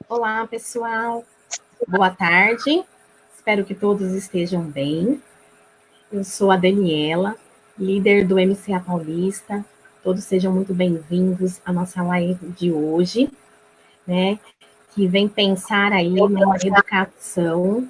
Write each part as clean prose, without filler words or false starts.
Olá, pessoal. Boa tarde. Espero que todos estejam bem. Eu sou a Daniela, líder do MCA Paulista. Todos sejam muito bem-vindos à nossa live de hoje, né? Que vem pensar aí numa educação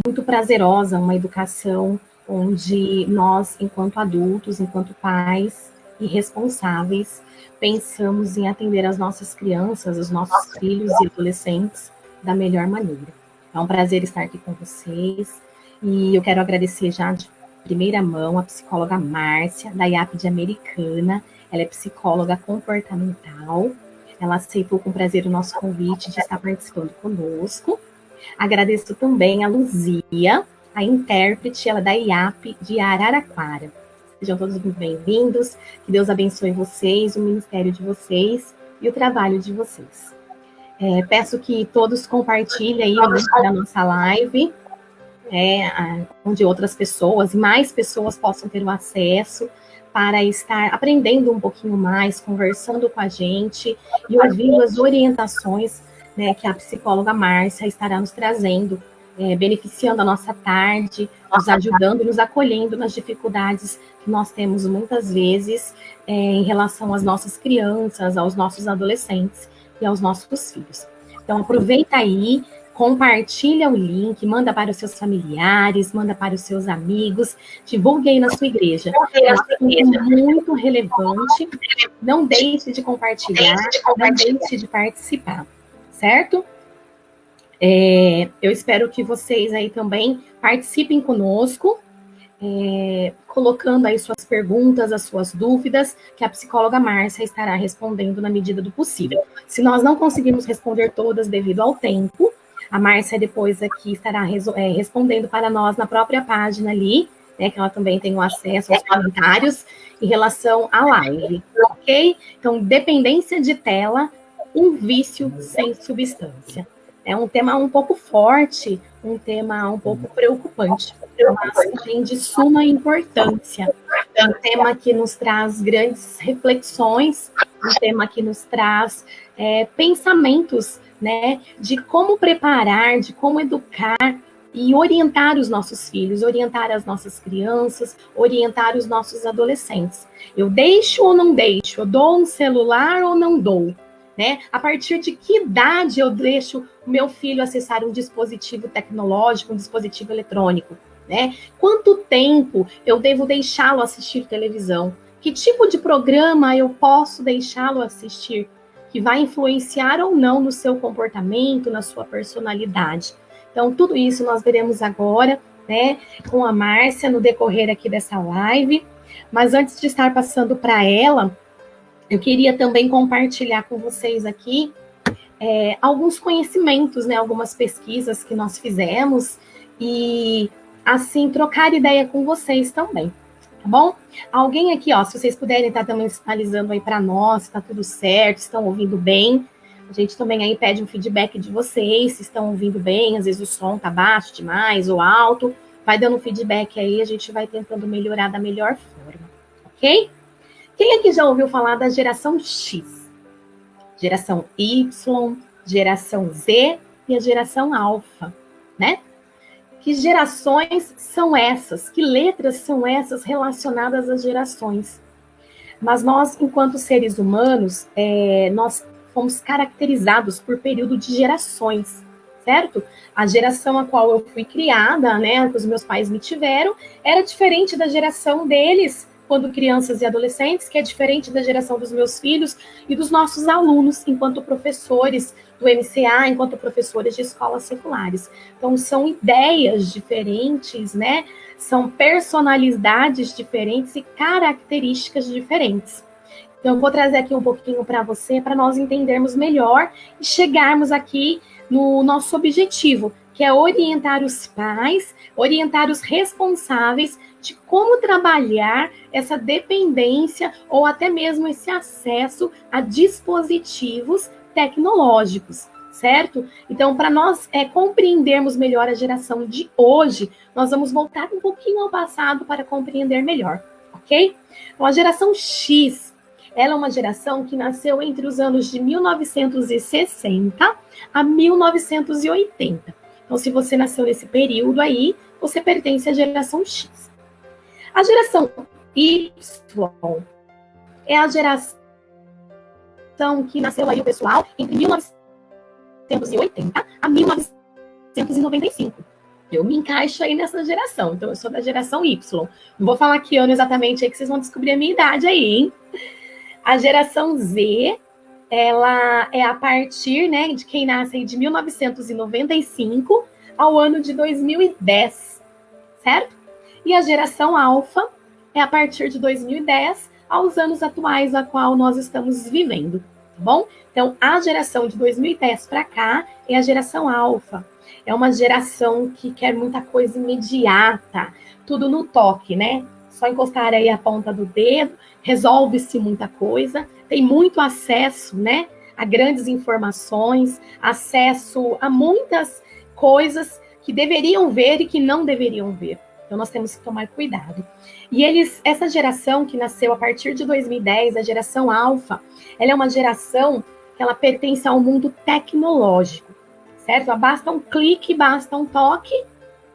muito prazerosa, uma educação onde nós, enquanto adultos, enquanto pais e responsáveis, pensamos em atender as nossas crianças, os nossos filhos e adolescentes da melhor maneira. É um prazer estar aqui com vocês e eu quero agradecer já de primeira mão a psicóloga Márcia, da IAP de Americana. Ela é psicóloga comportamental. Ela aceitou com prazer o nosso convite de estar participando conosco. Agradeço também a Luzia, a intérprete, ela é da IAP de Araraquara. Sejam todos muito bem-vindos, que Deus abençoe vocês, o ministério de vocês e o trabalho de vocês. Peço que todos compartilhem aí o link da nossa live, onde outras pessoas, mais pessoas possam ter o acesso para estar aprendendo um pouquinho mais, conversando com a gente e ouvindo as orientações, né, que a psicóloga Márcia estará nos trazendo, beneficiando a nossa tarde, nos ajudando, nos acolhendo nas dificuldades que nós temos muitas vezes em relação às nossas crianças, aos nossos adolescentes e aos nossos filhos. Então, aproveita aí, compartilha o link, manda para os seus familiares, manda para os seus amigos, divulgue aí na sua igreja. É um assunto muito relevante. Não deixe de compartilhar, não deixe de participar, certo? Eu espero que vocês aí também participem conosco, colocando aí suas perguntas, as suas dúvidas, que a psicóloga Márcia estará respondendo na medida do possível. Se nós não conseguirmos responder todas devido ao tempo, a Márcia depois aqui estará respondendo para nós na própria página ali, né, que ela também tem o acesso aos comentários em relação à live, ok? Então, dependência de tela, um vício sem substância. É um tema um pouco forte, um tema um pouco preocupante, mas também de suma importância. É um tema que nos traz grandes reflexões, um tema que nos traz pensamentos, né, de como preparar, de como educar e orientar os nossos filhos, orientar as nossas crianças, orientar os nossos adolescentes. Eu deixo ou não deixo? Eu dou um celular ou não dou? Né? A partir de que idade eu deixo o meu filho acessar um dispositivo tecnológico, um dispositivo eletrônico? Né? Quanto tempo eu devo deixá-lo assistir televisão? Que tipo de programa eu posso deixá-lo assistir? Que vai influenciar ou não no seu comportamento, na sua personalidade. Então, tudo isso nós veremos agora, né, com a Márcia no decorrer aqui dessa live. Mas antes de estar passando para ela, eu queria também compartilhar com vocês aqui alguns conhecimentos, né, algumas pesquisas que nós fizemos e, assim, trocar ideia com vocês também, tá bom? Alguém aqui, ó, se vocês puderem estar também sinalizando aí para nós, se está tudo certo, estão ouvindo bem. A gente também aí pede um feedback de vocês, se estão ouvindo bem, às vezes o som tá baixo demais ou alto. Vai dando feedback aí, a gente vai tentando melhorar da melhor forma, ok? Quem aqui já ouviu falar da geração X? Geração Y, geração Z e a geração Alfa, né? Que gerações são essas? Que letras são essas relacionadas às gerações? Mas nós, enquanto seres humanos, nós fomos caracterizados por período de gerações, certo? A geração a qual eu fui criada, né, que os meus pais me tiveram, era diferente da geração deles, quando crianças e adolescentes, que é diferente da geração dos meus filhos e dos nossos alunos, enquanto professores do MCA, enquanto professores de escolas seculares. Então, são ideias diferentes, né? São personalidades diferentes e características diferentes. Então, eu vou trazer aqui um pouquinho para você, para nós entendermos melhor e chegarmos aqui no nosso objetivo, que é orientar os pais, orientar os responsáveis de como trabalhar essa dependência ou até mesmo esse acesso a dispositivos tecnológicos, certo? Então, para nós compreendermos melhor a geração de hoje, nós vamos voltar um pouquinho ao passado para compreender melhor, ok? Então, a geração X ela é uma geração que nasceu entre os anos de 1960 a 1980. Então, se você nasceu nesse período aí, você pertence à geração X. A geração Y é a geração que nasceu aí, o pessoal, entre 1980 a 1995. Eu me encaixo aí nessa geração, então eu sou da geração Y. Não vou falar que ano exatamente aí, que vocês vão descobrir a minha idade aí, hein? A geração Z, ela é a partir, né, de quem nasce aí de 1995 ao ano de 2010, certo? E a geração Alfa é a partir de 2010 aos anos atuais a qual nós estamos vivendo, tá bom? Então, a geração de 2010 para cá é a geração Alfa. É uma geração que quer muita coisa imediata, tudo no toque, né? Só encostar aí a ponta do dedo, resolve-se muita coisa, tem muito acesso, né, a grandes informações, acesso a muitas coisas que deveriam ver e que não deveriam ver. Então, nós temos que tomar cuidado. E essa geração que nasceu a partir de 2010, a geração Alfa, ela é uma geração que ela pertence ao mundo tecnológico, certo? Basta um clique, basta um toque,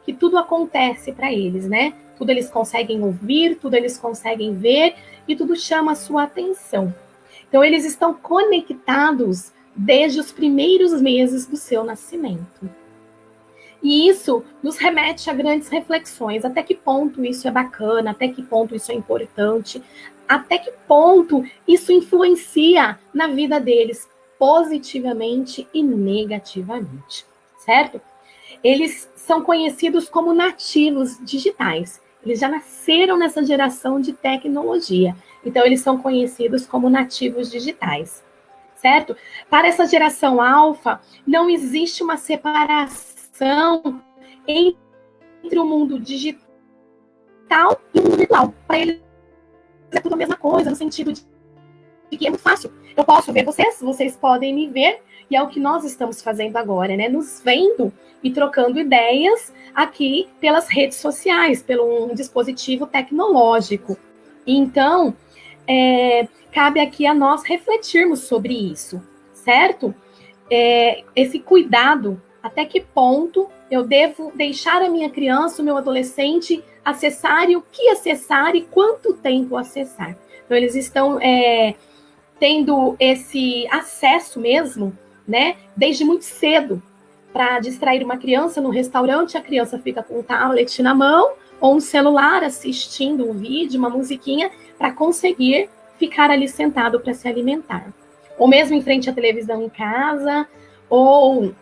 que tudo acontece para eles, né? Tudo eles conseguem ouvir, tudo eles conseguem ver e tudo chama a sua atenção. Então, eles estão conectados desde os primeiros meses do seu nascimento. E isso nos remete a grandes reflexões. Até que ponto isso é bacana? Até que ponto isso é importante? Até que ponto isso influencia na vida deles, positivamente e negativamente, certo? Eles são conhecidos como nativos digitais. Eles já nasceram nessa geração de tecnologia. Então, eles são conhecidos como nativos digitais, certo? Para essa geração alfa, não existe uma separação entre o mundo digital e o mundo virtual. Para eles é tudo a mesma coisa, no sentido de que é muito fácil. Eu posso ver vocês, vocês podem me ver, e é o que nós estamos fazendo agora, né? Nos vendo e trocando ideias aqui pelas redes sociais, pelo um dispositivo tecnológico. Então, cabe aqui a nós refletirmos sobre isso, certo? Esse cuidado, até que ponto eu devo deixar a minha criança, o meu adolescente, acessar e o que acessar e quanto tempo acessar. Então, eles estão tendo esse acesso mesmo, né, desde muito cedo, para distrair uma criança no restaurante, a criança fica com um tablet na mão ou um celular assistindo um vídeo, uma musiquinha, para conseguir ficar ali sentado para se alimentar. Ou mesmo em frente à televisão em casa, ou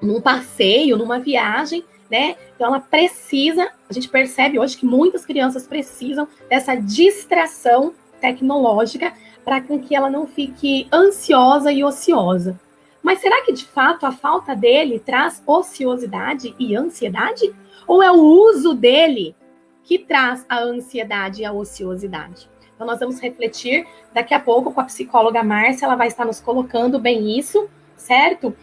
num passeio, numa viagem, né? Então ela precisa, a gente percebe hoje que muitas crianças precisam dessa distração tecnológica para que ela não fique ansiosa e ociosa. Mas será que, de fato, a falta dele traz ociosidade e ansiedade? Ou é o uso dele que traz a ansiedade e a ociosidade? Então, nós vamos refletir daqui a pouco com a psicóloga Márcia, ela vai estar nos colocando bem isso, certo?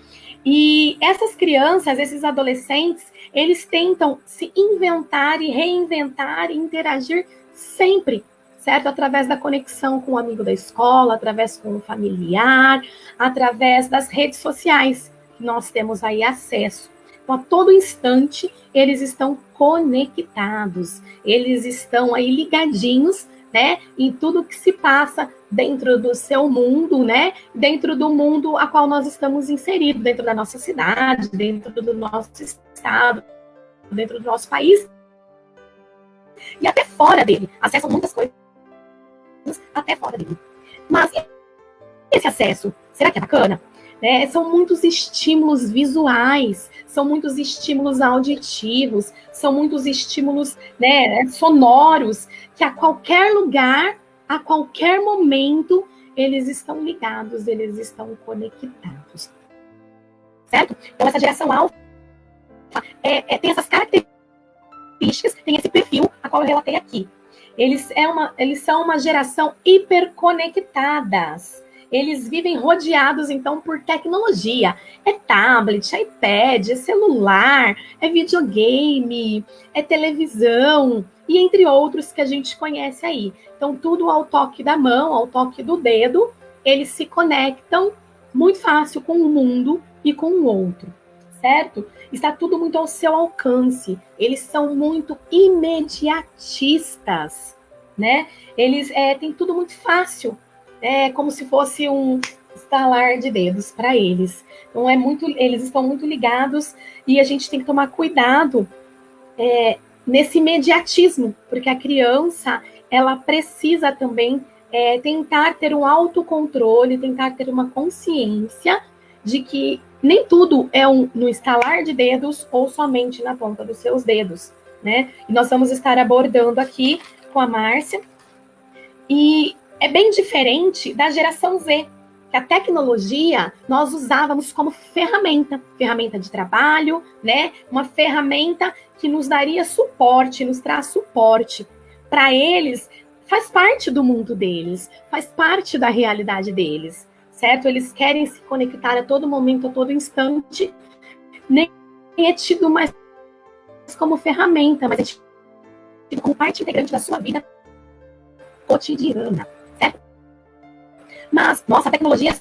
E essas crianças, esses adolescentes, eles tentam se inventar e reinventar e interagir sempre, certo? Através da conexão com o amigo da escola, através com o familiar, através das redes sociais, que nós temos aí acesso. Então, a todo instante, eles estão conectados, eles estão aí ligadinhos, né, em tudo que se passa dentro do seu mundo, né, dentro do mundo a qual nós estamos inseridos, dentro da nossa cidade, dentro do nosso estado, dentro do nosso país, e até fora dele, acessam muitas coisas até fora dele. Mas esse acesso, será que é bacana? São muitos estímulos visuais, são muitos estímulos auditivos, são muitos estímulos, né, sonoros, que a qualquer lugar, a qualquer momento, eles estão ligados, eles estão conectados. Certo? Então, essa geração alfa tem essas características, tem esse perfil a qual eu relatei aqui. Eles são uma geração hiperconectadas. eles vivem rodeados, então, por tecnologia. É tablet, é iPad, é celular, é videogame, é televisão, e entre outros que a gente conhece aí. Então, tudo ao toque da mão, ao toque do dedo, eles se conectam muito fácil com o mundo e com o outro, certo? Está tudo muito ao seu alcance. Eles são muito imediatistas, né? Eles têm tudo muito fácil, como se fosse um estalar de dedos para eles. Então eles estão muito ligados e a gente tem que tomar cuidado nesse imediatismo, porque a criança ela precisa também tentar ter um autocontrole, tentar ter uma consciência de que nem tudo é no estalar de dedos ou somente na ponta dos seus dedos, né? E nós vamos estar abordando aqui com a Márcia. E é bem diferente da geração Z, que a tecnologia nós usávamos como ferramenta de trabalho, né? Uma ferramenta que nos daria suporte, nos traz suporte. Para eles, faz parte do mundo deles, faz parte da realidade deles, certo? Eles querem se conectar a todo momento, a todo instante, nem é tido mais como ferramenta, mas é tido como parte integrante da sua vida cotidiana, certo? Mas, nossa, a tecnologia é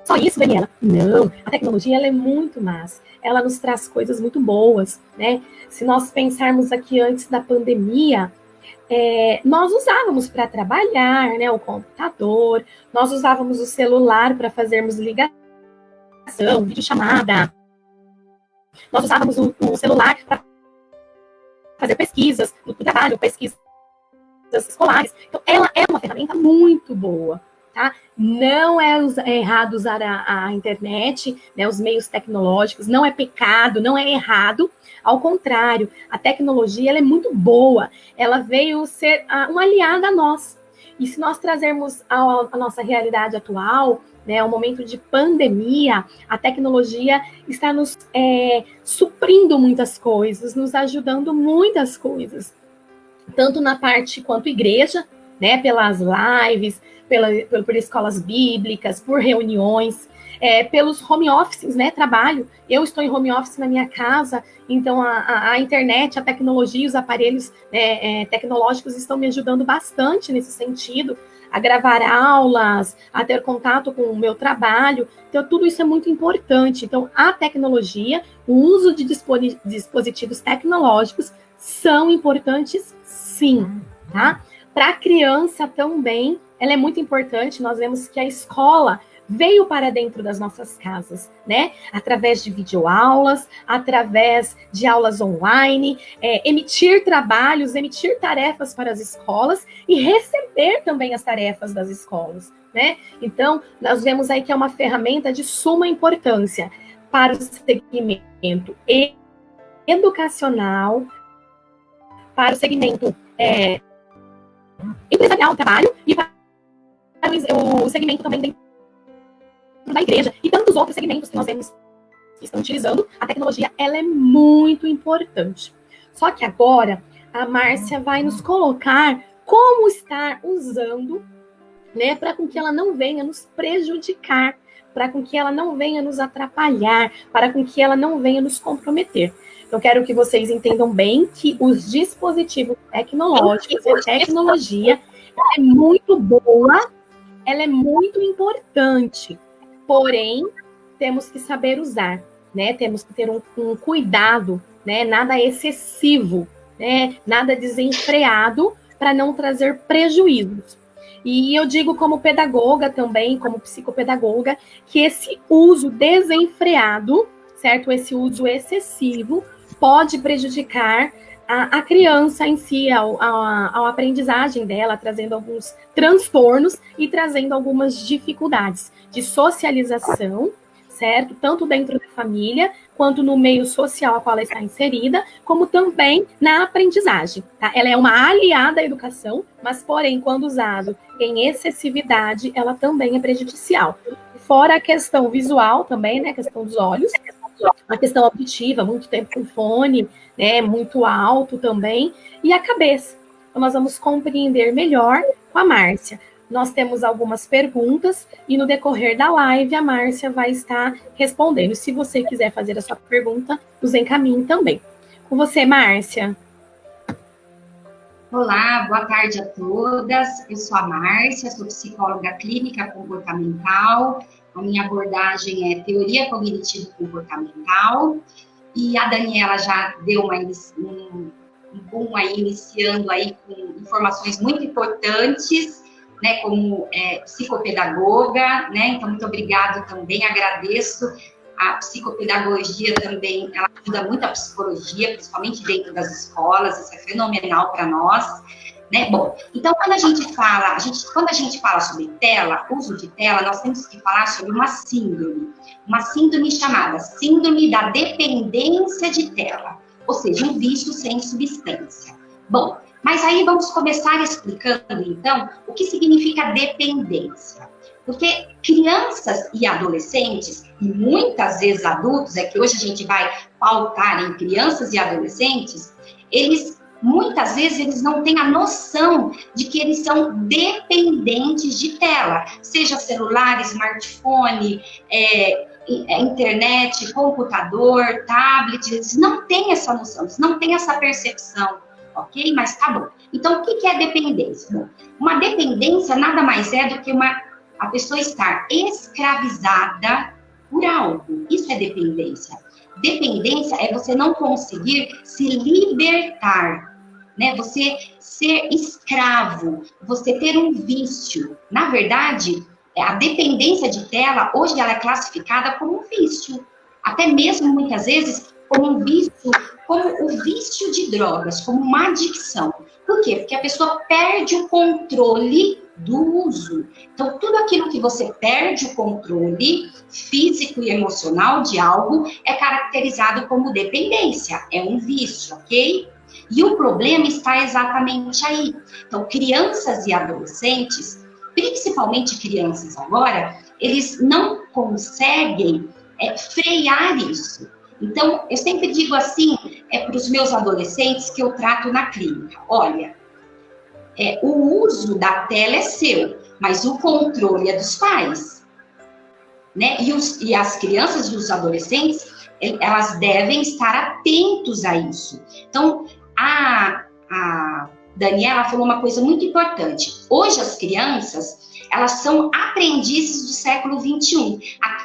só isso, Daniela? Não, a tecnologia ela é muito mais. Ela nos traz coisas muito boas, né? Se nós pensarmos aqui antes da pandemia, nós usávamos para trabalhar, né, o computador, nós usávamos o celular para fazermos ligação, videochamada, nós usávamos o celular para fazer pesquisas no trabalho, pesquisas escolares. Então, ela é uma ferramenta muito boa, tá? Não é errado usar a internet, né, os meios tecnológicos, não é pecado, não é errado. Ao contrário, a tecnologia ela é muito boa, ela veio ser uma aliada a nós. E se nós trazermos a nossa realidade atual, né, o momento de pandemia, a tecnologia está nos suprindo muitas coisas, nos ajudando muitas coisas, tanto na parte quanto igreja, né, pelas lives, por escolas bíblicas, por reuniões, pelos home offices, né, trabalho. Eu estou em home office na minha casa, então a internet, a tecnologia, os aparelhos tecnológicos estão me ajudando bastante nesse sentido, a gravar aulas, a ter contato com o meu trabalho. Então, tudo isso é muito importante. Então, a tecnologia, o uso de dispositivos tecnológicos são importantes, sim, tá? Para a criança também, ela é muito importante. Nós vemos que a escola veio para dentro das nossas casas, né? Através de videoaulas, através de aulas online, emitir trabalhos, emitir tarefas para as escolas e receber também as tarefas das escolas, né? Então, nós vemos aí que é uma ferramenta de suma importância para o segmento educacional, para o segmento empresarial, trabalho, e para o segmento também dentro da igreja e tantos outros segmentos que nós vemos que estão utilizando. A tecnologia ela é muito importante. Só que agora a Márcia vai nos colocar como estar usando, né, para com que ela não venha nos prejudicar, para com que ela não venha nos atrapalhar, para com que ela não venha nos comprometer. Então, quero que vocês entendam bem que os dispositivos tecnológicos, a tecnologia, ela é muito boa, ela é muito importante. Porém, temos que saber usar, né? Temos que ter um cuidado, né? Nada excessivo, né? Nada desenfreado para não trazer prejuízos. E eu digo como pedagoga também, como psicopedagoga, que esse uso desenfreado, certo? Esse uso excessivo pode prejudicar a criança em si, a aprendizagem dela, trazendo alguns transtornos e trazendo algumas dificuldades de socialização, certo? Tanto dentro da família, quanto no meio social a qual ela está inserida, como também na aprendizagem, tá? Ela é uma aliada à educação, mas, porém, quando usado em excessividade, ela também é prejudicial. Fora a questão visual também, né? A questão dos olhos, a questão auditiva, muito tempo com fone, né, muito alto também, e a cabeça. Então, nós vamos compreender melhor com a Márcia. nós temos algumas perguntas e no decorrer da live a Márcia vai estar respondendo. Se você quiser fazer a sua pergunta, nos encaminhe também. Com você, Márcia. Olá, boa tarde a todas. Eu sou a Márcia, sou psicóloga clínica comportamental. A minha abordagem é teoria cognitivo-comportamental. E a Daniela já deu um boom aí, iniciando aí com informações muito importantes, né, como psicopedagoga, né, então muito obrigada também, agradeço. A psicopedagogia também, ela ajuda muito a psicologia, principalmente dentro das escolas, isso é fenomenal para nós, né? Bom, então quando a gente fala sobre tela, uso de tela, nós temos que falar sobre uma síndrome chamada síndrome da dependência de tela, ou seja, um vício sem substância. Bom, mas aí vamos começar explicando, então, o que significa dependência. Porque crianças e adolescentes, e muitas vezes adultos, é que hoje a gente vai pautar em crianças e adolescentes, muitas vezes eles não têm a noção de que eles são dependentes de tela, seja celular, smartphone, internet, computador, tablet, eles não têm essa noção, eles não têm essa percepção, ok? Mas tá bom. Então, o que é dependência? Bom, uma dependência nada mais é do que a pessoa estar escravizada por algo. Isso é dependência. Dependência é você não conseguir se libertar, né? Você ser escravo, você ter um vício. Na verdade, a dependência de tela, hoje ela é classificada como um vício. Até mesmo, muitas vezes, como um vício, como o vício de drogas, como uma adicção. Por quê? Porque a pessoa perde o controle do uso. Então, tudo aquilo que você perde o controle físico e emocional de algo é caracterizado como dependência, é um vício, ok? E o problema está exatamente aí. Então, crianças e adolescentes, principalmente crianças agora, eles não conseguem frear isso. Então, eu sempre digo assim, para os meus adolescentes que eu trato na clínica, olha, o uso da tela é seu, mas o controle é dos pais, né? E as crianças e os adolescentes, elas devem estar atentos a isso. Então, a Daniela falou uma coisa muito importante. Hoje as crianças, elas são aprendizes do século XXI.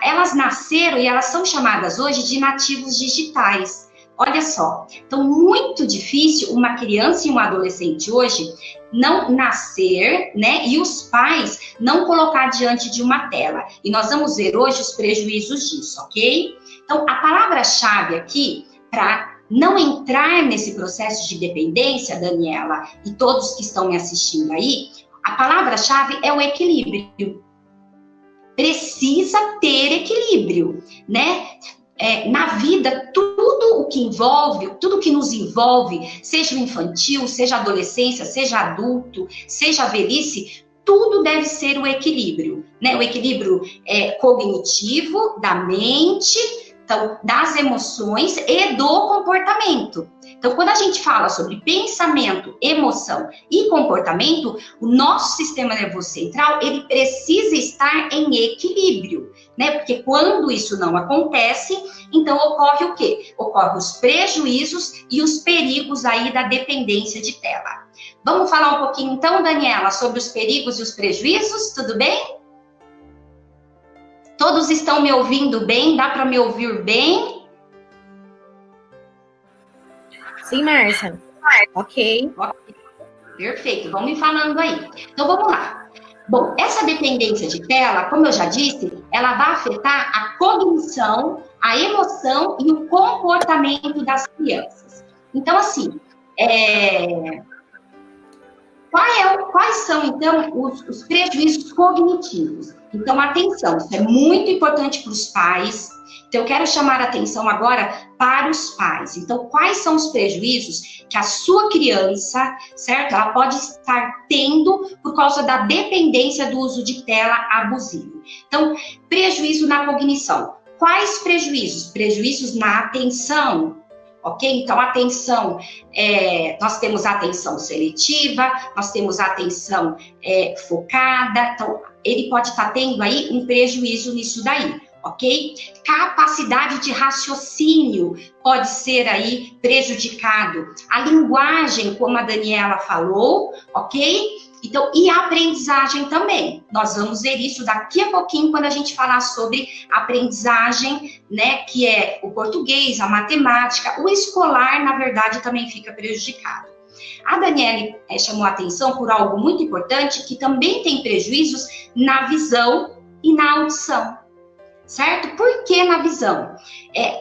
Elas nasceram e elas são chamadas hoje de nativos digitais. Olha só, então muito difícil uma criança e um adolescente hoje não nascer, né, e os pais não colocar diante de uma tela. E nós vamos ver hoje os prejuízos disso, ok? Então, a palavra-chave aqui, para não entrar nesse processo de dependência, Daniela, e todos que estão me assistindo aí, a palavra-chave é o equilíbrio. Precisa ter equilíbrio, né? Na vida, tudo o que envolve, tudo que nos envolve, seja o infantil, seja a adolescência, seja adulto, seja a velhice, tudo deve ser o equilíbrio, né? O equilíbrio cognitivo, da mente, então, das emoções e do comportamento. Então, quando a gente fala sobre pensamento, emoção e comportamento, o nosso sistema nervoso central, ele precisa estar em equilíbrio, né? Porque quando isso não acontece, então ocorre o quê? Ocorrem os prejuízos e os perigos aí da dependência de tela. Vamos falar um pouquinho então, Daniela, sobre os perigos e os prejuízos, tudo bem? Todos estão me ouvindo bem? Dá para me ouvir bem? Sim, Márcia. Ok. Perfeito, vão me falando aí. Então, vamos lá. Bom, essa dependência de tela, como eu já disse, ela vai afetar a cognição, a emoção e o comportamento das crianças. Então, assim, quais são, então, os prejuízos cognitivos? Então, atenção, isso é muito importante para os pais. Então, eu quero chamar a atenção agora para os pais. Então, quais são os prejuízos que a sua criança, certo? Ela pode estar tendo por causa da dependência do uso de tela abusivo. Então, prejuízo na cognição. Quais prejuízos? Prejuízos na atenção. ok? Então, atenção, nós temos atenção seletiva, nós temos atenção focada, então, ele pode estar tendo aí um prejuízo nisso daí, ok? Capacidade de raciocínio pode ser aí prejudicado. A linguagem, como a Daniela falou, ok? Então, e a aprendizagem também. Nós vamos ver isso daqui a pouquinho quando a gente falar sobre aprendizagem, né? Que é o português, a matemática, o escolar, na verdade, também fica prejudicado. A Daniela chamou a atenção por algo muito importante, que também tem prejuízos na visão e na audição. Certo? Por que na visão?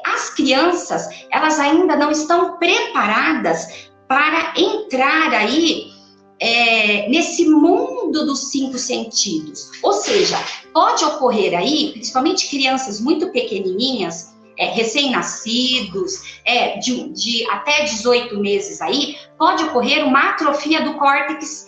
As crianças, elas ainda não estão preparadas para entrar aí nesse mundo dos 5 sentidos. Ou seja, pode ocorrer aí, principalmente crianças muito pequenininhas, recém-nascidos, de até 18 meses aí, pode ocorrer uma atrofia do córtex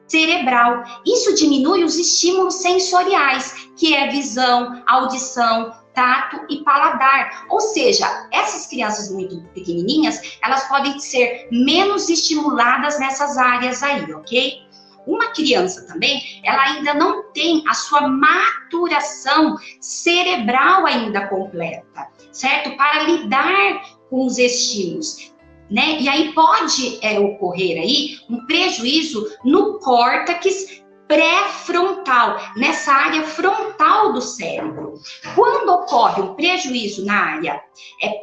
cerebral. Isso diminui os estímulos sensoriais, que é visão, audição, tato e paladar. Ou seja, essas crianças muito pequenininhas, elas podem ser menos estimuladas nessas áreas aí, ok? Uma criança também, ela ainda não tem a sua maturação cerebral ainda completa, certo? Para lidar com os estímulos, né? E aí pode ocorrer aí um prejuízo no córtex pré-frontal, nessa área frontal do cérebro. Quando ocorre um prejuízo na área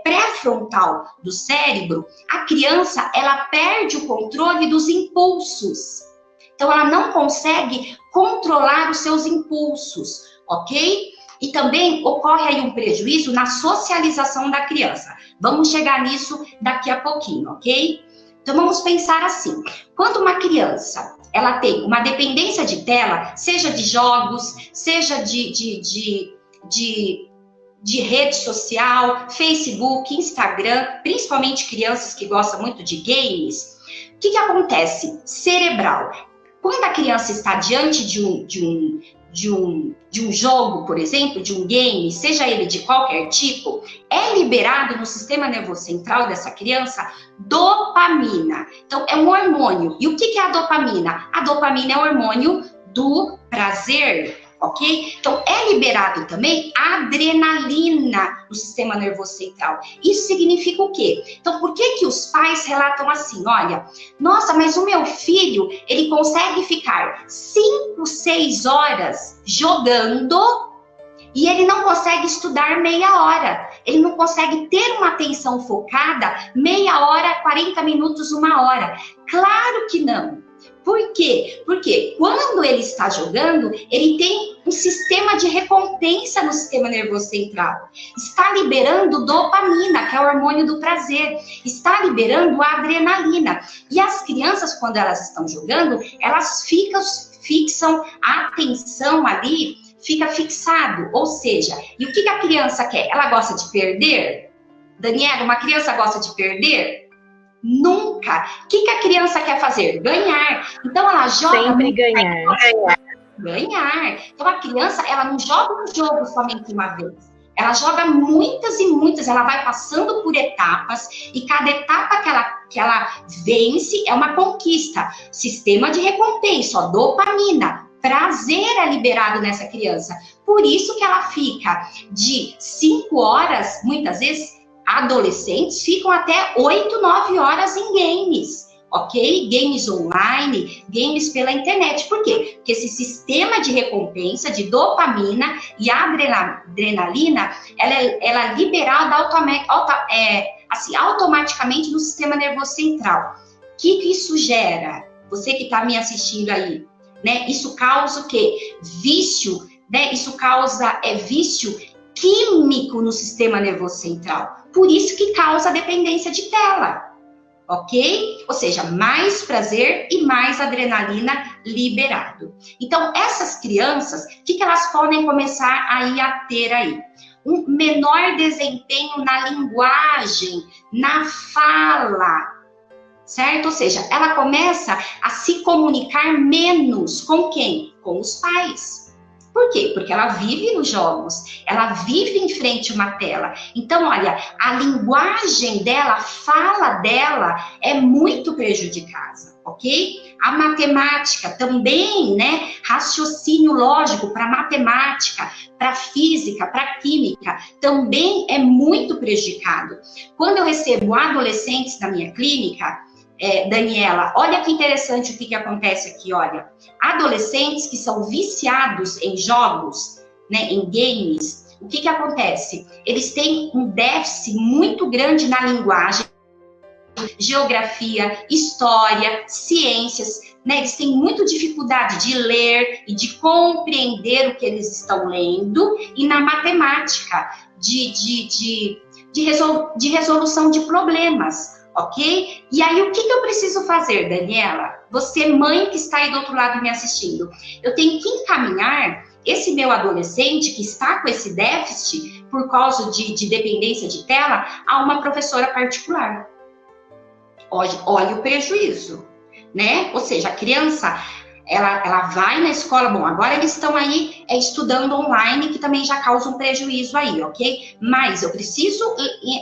pré-frontal do cérebro, a criança, ela perde o controle dos impulsos. Então, ela não consegue controlar os seus impulsos, ok? E também ocorre aí um prejuízo na socialização da criança. Vamos chegar nisso daqui a pouquinho, ok? Então, vamos pensar assim. Quando uma criança, ela tem uma dependência de tela, seja de jogos, seja de rede social, Facebook, Instagram, principalmente crianças que gostam muito de games, o que acontece? Cerebral. Quando a criança está diante de um jogo, por exemplo, de um game, seja ele de qualquer tipo, é liberado no sistema nervoso central dessa criança dopamina. Então, é um hormônio. E o que é a dopamina? A dopamina é o hormônio do prazer, ok? Então, é liberado também a adrenalina no sistema nervoso central. Isso significa o quê? Então, por que os pais relatam assim? Olha, nossa, mas o meu filho, ele consegue ficar 5, 6 horas jogando e ele não consegue estudar meia hora. Ele não consegue ter uma atenção focada meia hora, 40 minutos, 1 hora. Claro que não. Por quê? Porque quando ele está jogando, ele tem um sistema de recompensa no sistema nervoso central. Está liberando dopamina, que é o hormônio do prazer. Está liberando a adrenalina. E as crianças, quando elas estão jogando, elas fixam a atenção ali, fica fixado. Ou seja, e o que a criança quer? Ela gosta de perder? Daniela, uma criança gosta de perder? Nunca. O que a criança quer fazer? Ganhar. Então, ela joga... Sempre ganhar. Ganhar. Então, a criança, ela não joga um jogo somente uma vez. Ela joga muitas e muitas. Ela vai passando por etapas. E cada etapa que ela vence é uma conquista. Sistema de recompensa, ó, dopamina. Prazer é liberado nessa criança. Por isso que ela fica de 5 horas, muitas vezes... Adolescentes ficam até 8, 9 horas em games, ok? Games online, games pela internet. Por quê? Porque esse sistema de recompensa, de dopamina e adrenalina, ela é liberada automaticamente no sistema nervoso central. O que isso gera? Você que está me assistindo aí, né? Isso causa o quê? Vício, né? Isso causa vício químico no sistema nervoso central. Por isso que causa dependência de tela, ok? Ou seja, mais prazer e mais adrenalina liberado. Então, essas crianças, o que elas podem começar aí a ter aí? Um menor desempenho na linguagem, na fala, certo? Ou seja, ela começa a se comunicar menos com quem? Com os pais. Por quê? Porque ela vive nos jogos, ela vive em frente a uma tela. Então, olha, a linguagem dela, a fala dela é muito prejudicada, ok? A matemática também, né? Raciocínio lógico para matemática, para física, para química, também é muito prejudicado. Quando eu recebo adolescentes na minha clínica, Daniela, olha que interessante o que acontece aqui, olha. Adolescentes que são viciados em jogos, né, em games, o que acontece? Eles têm um déficit muito grande na linguagem, geografia, história, ciências, né? Eles têm muita dificuldade de ler e de compreender o que eles estão lendo, e na matemática, de resolução de problemas. Ok? E aí, o que eu preciso fazer, Daniela? Você, mãe que está aí do outro lado me assistindo, eu tenho que encaminhar esse meu adolescente que está com esse déficit por causa de dependência de tela a uma professora particular. Olha o prejuízo, né? Ou seja, a criança, ela vai na escola, bom, agora eles estão aí estudando online, que também já causa um prejuízo aí, ok? Mas eu preciso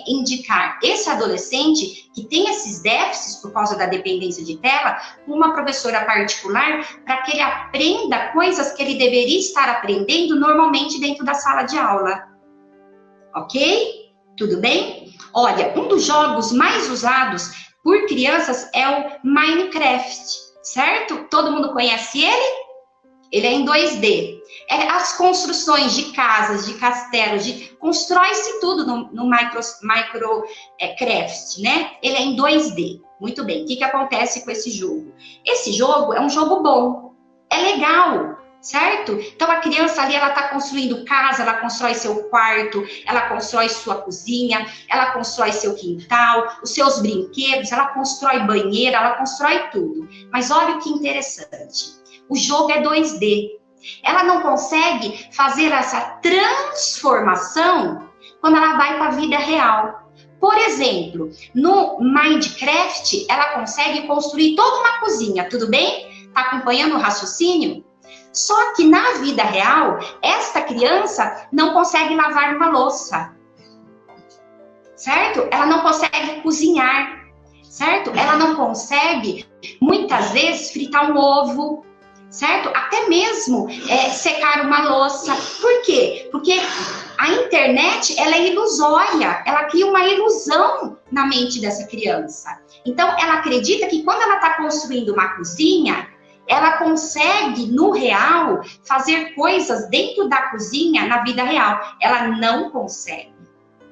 indicar esse adolescente que tem esses déficits por causa da dependência de tela, uma professora particular, para que ele aprenda coisas que ele deveria estar aprendendo normalmente dentro da sala de aula, ok? Tudo bem? Olha, um dos jogos mais usados por crianças é o Minecraft. Certo? Todo mundo conhece ele? Ele é em 2D. As construções de casas, de castelos, constrói-se tudo no Minecraft, né? Ele é em 2D. Muito bem. O que acontece com esse jogo? Esse jogo é um jogo bom. É legal, certo? Então, a criança ali, ela está construindo casa, ela constrói seu quarto, ela constrói sua cozinha, ela constrói seu quintal, os seus brinquedos, ela constrói banheiro, ela constrói tudo. Mas olha o que interessante. O jogo é 2D. Ela não consegue fazer essa transformação quando ela vai para a vida real. Por exemplo, no Minecraft, ela consegue construir toda uma cozinha, tudo bem? Está acompanhando o raciocínio? Só que na vida real, esta criança não consegue lavar uma louça, certo? Ela não consegue cozinhar, certo? Ela não consegue, muitas vezes, fritar um ovo, certo? Até mesmo secar uma louça. Por quê? Porque a internet, ela é ilusória, ela cria uma ilusão na mente dessa criança. Então, ela acredita que quando ela está construindo uma cozinha, ela consegue, no real, fazer coisas dentro da cozinha na vida real. Ela não consegue,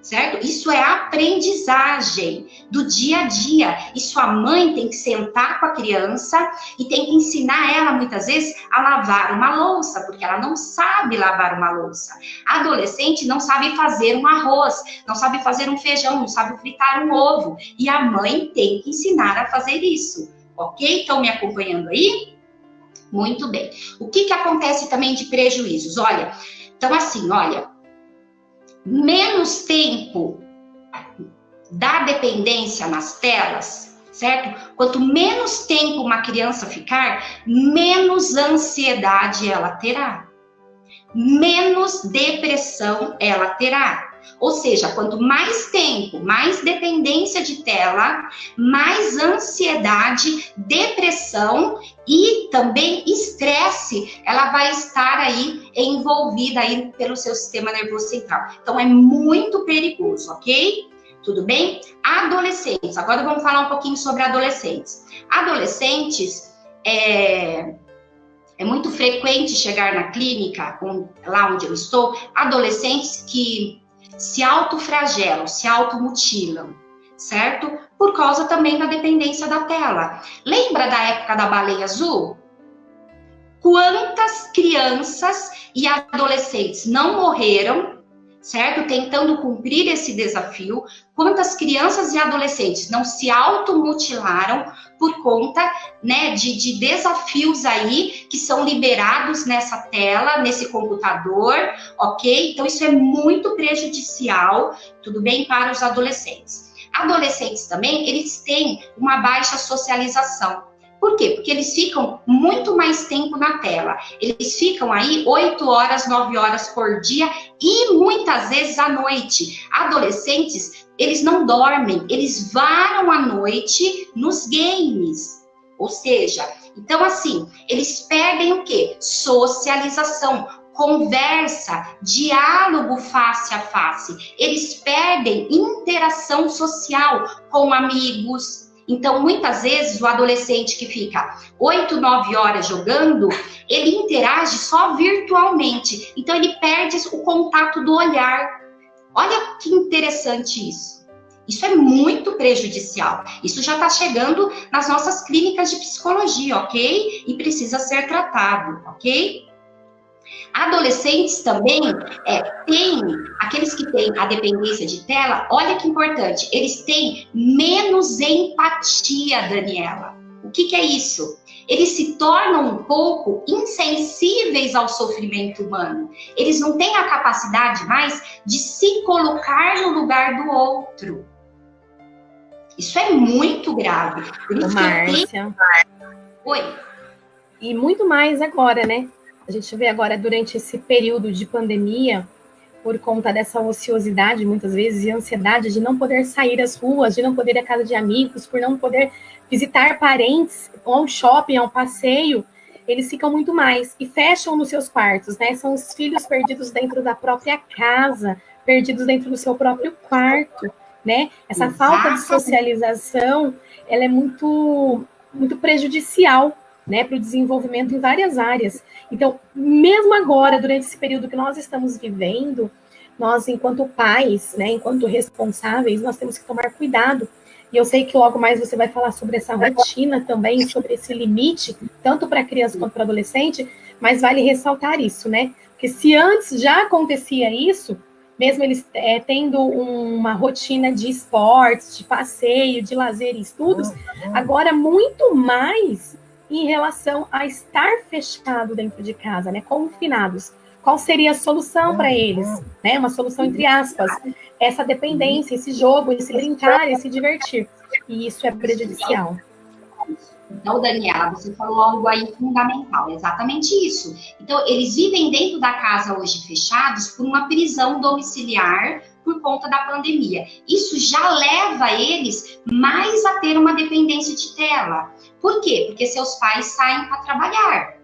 certo? Isso é aprendizagem do dia a dia. E sua mãe tem que sentar com a criança e tem que ensinar ela, muitas vezes, a lavar uma louça, porque ela não sabe lavar uma louça. A adolescente não sabe fazer um arroz, não sabe fazer um feijão, não sabe fritar um ovo. E a mãe tem que ensinar a fazer isso, ok? Estão me acompanhando aí? Muito bem. O que acontece também de prejuízos? Olha, então assim, olha, menos tempo da dependência nas telas, certo? Quanto menos tempo uma criança ficar, menos ansiedade ela terá, menos depressão ela terá. Ou seja, quanto mais tempo, mais dependência de tela, mais ansiedade, depressão e também estresse, ela vai estar aí envolvida aí pelo seu sistema nervoso central. Então, é muito perigoso, ok? Tudo bem? Adolescentes. Agora vamos falar um pouquinho sobre adolescentes. Adolescentes, é muito frequente chegar na clínica, lá onde eu estou, adolescentes que se autoflagelam, se automutilam, certo? Por causa também da dependência da tela. Lembra da época da baleia azul? Quantas crianças e adolescentes não morreram, certo? Tentando cumprir esse desafio. Quantas crianças e adolescentes não se automutilaram por conta, né, de desafios aí que são liberados nessa tela, nesse computador, ok? Então, isso é muito prejudicial, tudo bem, para os adolescentes. Adolescentes também, eles têm uma baixa socialização. Por quê? Porque eles ficam muito mais tempo na tela. Eles ficam aí 8 horas, 9 horas por dia e muitas vezes à noite. Adolescentes, eles não dormem, eles varam a noite nos games. Ou seja, então assim, eles perdem o quê? Socialização, conversa, diálogo face a face. Eles perdem interação social com amigos. Então, muitas vezes, o adolescente que fica 8, 9 horas jogando, ele interage só virtualmente. Então, ele perde o contato do olhar. Olha que interessante isso. Isso é muito prejudicial. Isso já está chegando nas nossas clínicas de psicologia, ok? E precisa ser tratado, ok? Adolescentes também têm, aqueles que têm a dependência de tela, olha que importante, eles têm menos empatia, Daniela. O que é isso? Eles se tornam um pouco insensíveis ao sofrimento humano. Eles não têm a capacidade mais de se colocar no lugar do outro. Isso é muito grave. Por isso Márcia. Oi. E muito mais agora, né? A gente vê agora, durante esse período de pandemia, por conta dessa ociosidade, muitas vezes, e ansiedade de não poder sair às ruas, de não poder ir à casa de amigos, por não poder visitar parentes, ou ao shopping, ao passeio, eles ficam muito mais e fecham nos seus quartos, né? São os filhos perdidos dentro da própria casa, perdidos dentro do seu próprio quarto, né? Essa falta de socialização, ela é muito, muito prejudicial, né, para o desenvolvimento em várias áreas. Então, mesmo agora, durante esse período que nós estamos vivendo, nós, enquanto pais, né, enquanto responsáveis, nós temos que tomar cuidado. E eu sei que logo mais você vai falar sobre essa rotina também, sobre esse limite, tanto para criança quanto para adolescente, mas vale ressaltar isso, né? Porque se antes já acontecia isso, mesmo eles tendo uma rotina de esportes, de passeio, de lazer e estudos, agora muito mais em relação a estar fechado dentro de casa, né, confinados. Qual seria a solução para eles? Né, uma solução entre aspas, essa dependência, esse jogo, esse brincar, esse divertir. E isso é prejudicial. Então, Daniela, você falou algo aí fundamental, exatamente isso. Então, eles vivem dentro da casa hoje fechados por uma prisão domiciliar por conta da pandemia. Isso já leva eles mais a ter uma dependência de tela. Por quê? Porque seus pais saem para trabalhar,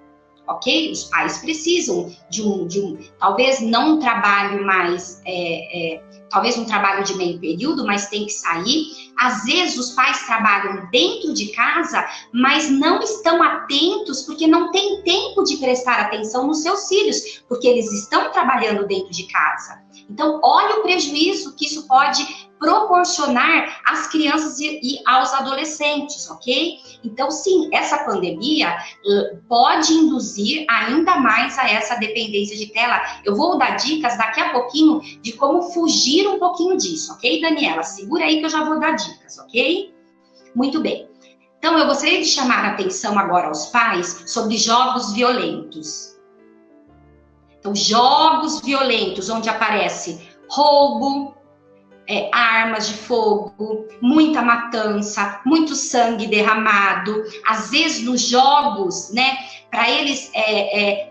ok? Os pais precisam de um talvez não um trabalho mais, talvez um trabalho de meio período, mas tem que sair. Às vezes os pais trabalham dentro de casa, mas não estão atentos porque não tem tempo de prestar atenção nos seus filhos, porque eles estão trabalhando dentro de casa. Então, olha o prejuízo que isso pode proporcionar às crianças e aos adolescentes, ok? Então, sim, essa pandemia pode induzir ainda mais a essa dependência de tela. Eu vou dar dicas daqui a pouquinho de como fugir um pouquinho disso, ok, Daniela? Segura aí que eu já vou dar dicas, ok? Muito bem. Então, eu gostaria de chamar a atenção agora aos pais sobre jogos violentos. Então, jogos violentos, onde aparece roubo, armas de fogo, muita matança, muito sangue derramado. Às vezes, nos jogos, né, para eles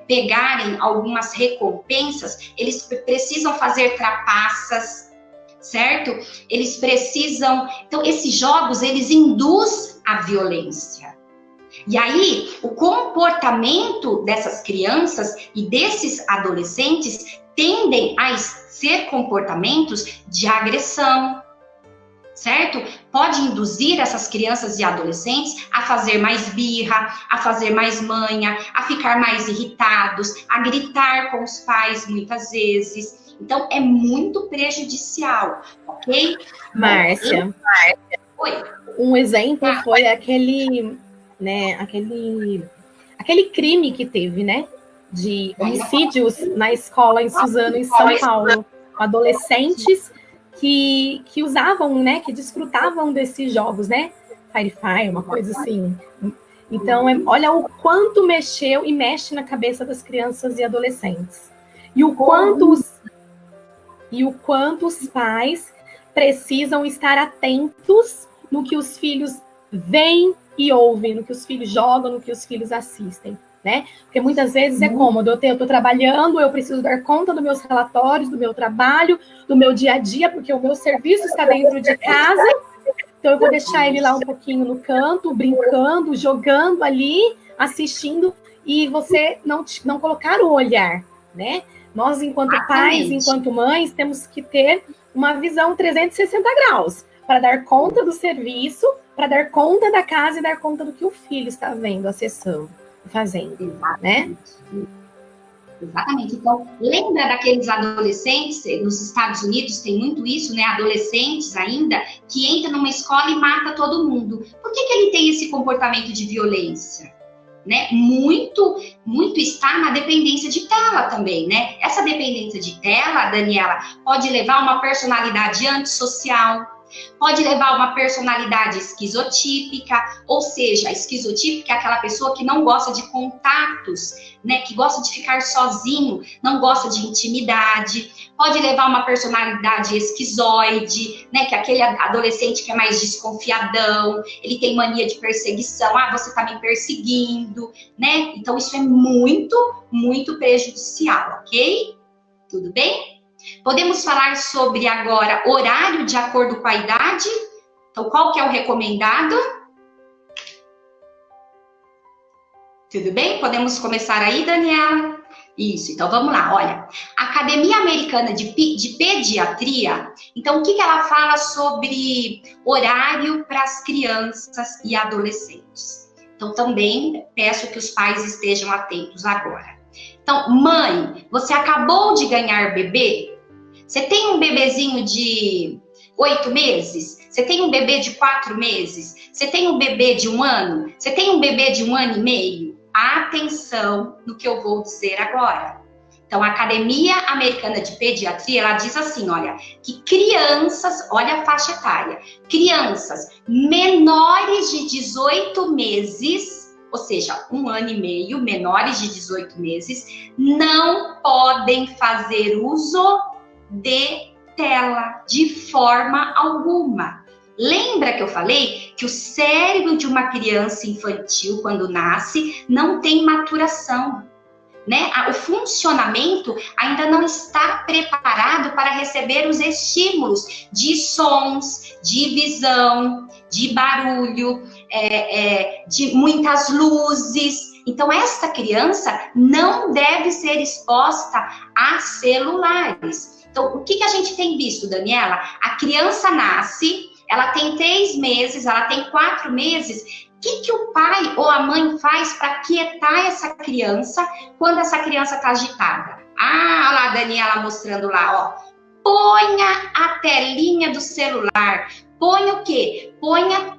pegarem algumas recompensas, eles precisam fazer trapaças, certo? Eles precisam... Então, esses jogos, eles induzem a violência. E aí, o comportamento dessas crianças e desses adolescentes tendem a ser comportamentos de agressão, certo? Pode induzir essas crianças e adolescentes a fazer mais birra, a fazer mais manha, a ficar mais irritados, a gritar com os pais muitas vezes. Então, é muito prejudicial, ok? Márcia, Oi. Um exemplo foi aquele crime que teve, né, de homicídios na escola em Suzano, em São Paulo, adolescentes que usavam, né, que desfrutavam desses jogos, né, Fire, uma coisa assim. Então, olha o quanto mexeu e mexe na cabeça das crianças e adolescentes. E o quanto os pais precisam estar atentos no que os filhos veem, e ouvem, no que os filhos jogam, no que os filhos assistem, né? Porque muitas vezes é cômodo, eu estou trabalhando, eu preciso dar conta dos meus relatórios, do meu trabalho, do meu dia a dia, porque o meu serviço está dentro de casa, então eu vou deixar ele lá um pouquinho no canto, brincando, jogando ali, assistindo, e você não colocar o olhar, né? Nós, enquanto pais, enquanto mães, temos que ter uma visão 360 graus para dar conta do serviço, para dar conta da casa e dar conta do que o filho está vendo, acessando, fazendo, né? Exatamente. Então, lembra daqueles adolescentes, nos Estados Unidos tem muito isso, né? Adolescentes ainda, que entram numa escola e mata todo mundo. Por que ele tem esse comportamento de violência? Né? Muito está na dependência de tela também, né? Essa dependência de tela, Daniela, pode levar a uma personalidade antissocial, pode levar a uma personalidade esquizotípica, ou seja, a esquizotípica é aquela pessoa que não gosta de contatos, né? Que gosta de ficar sozinho, não gosta de intimidade. Pode levar a uma personalidade esquizoide, né? Que é aquele adolescente que é mais desconfiadão, ele tem mania de perseguição, você tá me perseguindo, né? Então isso é muito prejudicial, ok? Tudo bem? Podemos falar sobre agora horário de acordo com a idade. Então, qual que é o recomendado? Tudo bem? Podemos começar aí, Daniela? Isso, então vamos lá. Olha, a Academia Americana de Pediatria, então o que ela fala sobre horário para as crianças e adolescentes? Então, também peço que os pais estejam atentos agora. Então, mãe, você acabou de ganhar bebê? Você tem um bebezinho de 8 meses? Você tem um bebê de 4 meses? Você tem um bebê de 1 ano? Você tem um bebê de 1 ano e meio? Atenção no que eu vou dizer agora. Então, a Academia Americana de Pediatria, ela diz assim, olha, que crianças, olha a faixa etária, crianças menores de 18 meses, ou seja, 1 ano e meio, menores de 18 meses, não podem fazer uso de tela de forma alguma. Lembra que eu falei que o cérebro de uma criança infantil, quando nasce, não tem maturação, né? O funcionamento ainda não está preparado para receber os estímulos de sons, de visão, de barulho, de muitas luzes. Então, essa criança não deve ser exposta a celulares. Então, o que a gente tem visto, Daniela? A criança nasce, ela tem 3 meses, ela tem 4 meses. O que o pai ou a mãe faz para quietar essa criança quando essa criança está agitada? Olha lá a Daniela mostrando lá, ó. Ponha a telinha do celular. Ponha o quê? Ponha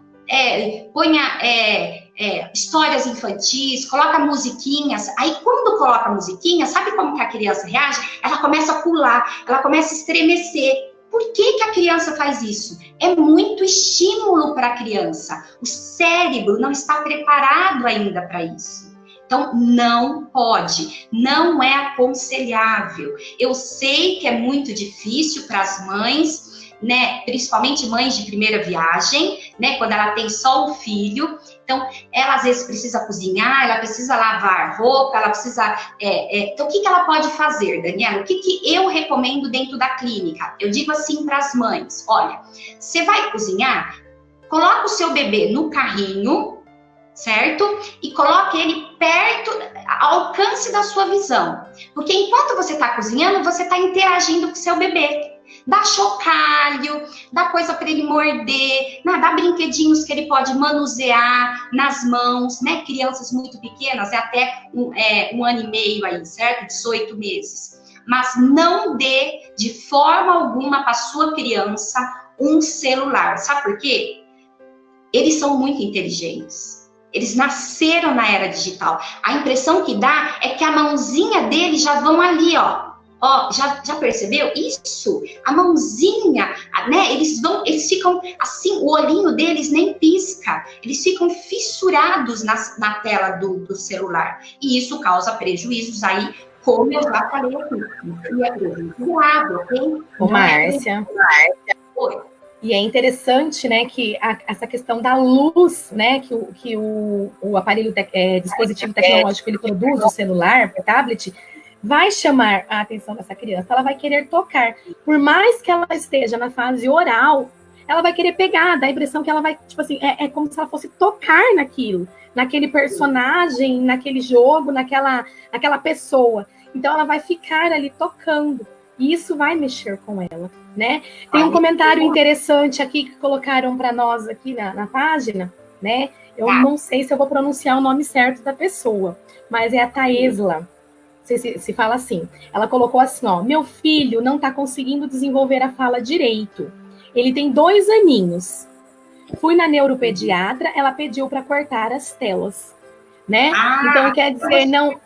histórias infantis, coloca musiquinhas. Aí, quando coloca musiquinha, sabe como que a criança reage? Ela começa a pular, ela começa a estremecer. Por que a criança faz isso? É muito estímulo para a criança. O cérebro não está preparado ainda para isso. Então, não pode, não é aconselhável. Eu sei que é muito difícil para as mães, né? Principalmente mães de primeira viagem, né? Quando ela tem só um filho. Então, ela às vezes precisa cozinhar, ela precisa lavar roupa, ela precisa... Então, o que ela pode fazer, Daniela? O que eu recomendo dentro da clínica? Eu digo assim para as mães, olha, você vai cozinhar, coloca o seu bebê no carrinho, certo? E coloque ele perto, ao alcance da sua visão. Porque enquanto você está cozinhando, você está interagindo com o seu bebê. Dá chocalho, dá coisa para ele morder, dá brinquedinhos que ele pode manusear nas mãos, né? Crianças muito pequenas, até 1 ano e meio aí, certo? 18 meses. Mas não dê de forma alguma para sua criança um celular. Sabe por quê? Eles são muito inteligentes. Eles nasceram na era digital. A impressão que dá é que a mãozinha deles já vão ali, ó. Ó, já percebeu isso? A mãozinha, né? Eles ficam assim, o olhinho deles nem pisca. Eles ficam fissurados na tela do celular. E isso causa prejuízos aí, como eu já falei aqui. E é prejuízo grave, ok? Ô, Márcia. Oi. E é interessante, né, que essa questão da luz, né, que o aparelho, dispositivo tecnológico, ele produz, o celular, o tablet, vai chamar a atenção dessa criança. Ela vai querer tocar. Por mais que ela esteja na fase oral, ela vai querer pegar, dá a impressão que ela vai, tipo assim, é como se ela fosse tocar naquilo, naquele personagem, naquele jogo, naquela pessoa. Então, ela vai ficar ali tocando. E isso vai mexer com ela, né? Tem um comentário interessante aqui que colocaram para nós aqui na página, né? Eu não sei se eu vou pronunciar o nome certo da pessoa, mas é a Taesla. Não sei se fala assim. Ela colocou assim, ó, meu filho não está conseguindo desenvolver a fala direito. Ele tem 2 aninhos. Fui na neuropediatra, ela pediu para cortar as telas, né? Então, quer dizer, não...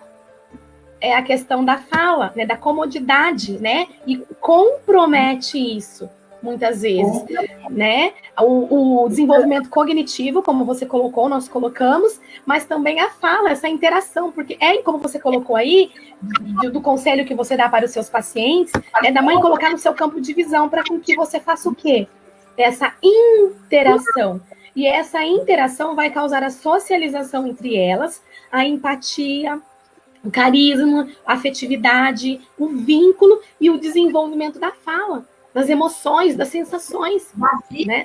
É a questão da fala, né, da comodidade, né? E compromete isso, muitas vezes, né? O desenvolvimento cognitivo, como você colocou, nós colocamos, mas também a fala, essa interação, porque como você colocou aí, do conselho que você dá para os seus pacientes, é da mãe colocar no seu campo de visão para que você faça o quê? Essa interação. E essa interação vai causar a socialização entre elas, a empatia, o carisma, a afetividade, o vínculo e o desenvolvimento da fala, das emoções, das sensações. Das emoções, né?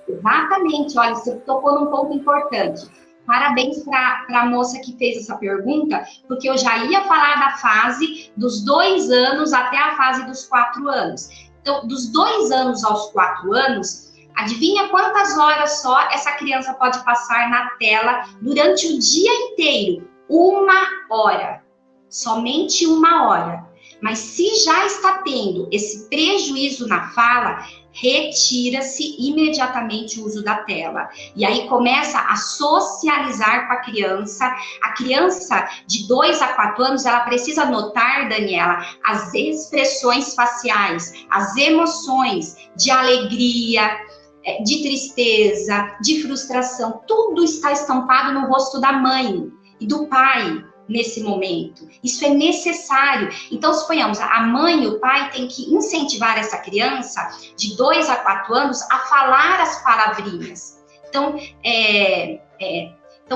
Exatamente. Olha, você tocou num ponto importante. Parabéns para a moça que fez essa pergunta, porque eu já ia falar da fase dos 2 anos até a fase dos 4 anos. Então, dos 2 anos aos 4 anos, adivinha quantas horas só essa criança pode passar na tela durante o dia inteiro? 1 hora, somente 1 hora. Mas se já está tendo esse prejuízo na fala, retira-se imediatamente o uso da tela. E aí começa a socializar com a criança. A criança de 2 a 4 anos, ela precisa notar, Daniela, as expressões faciais, as emoções de alegria, de tristeza, de frustração. Tudo está estampado no rosto da mãe e do pai nesse momento. Isso é necessário. Então, suponhamos, a mãe e o pai têm que incentivar essa criança de 2 a 4 anos a falar as palavrinhas. Então,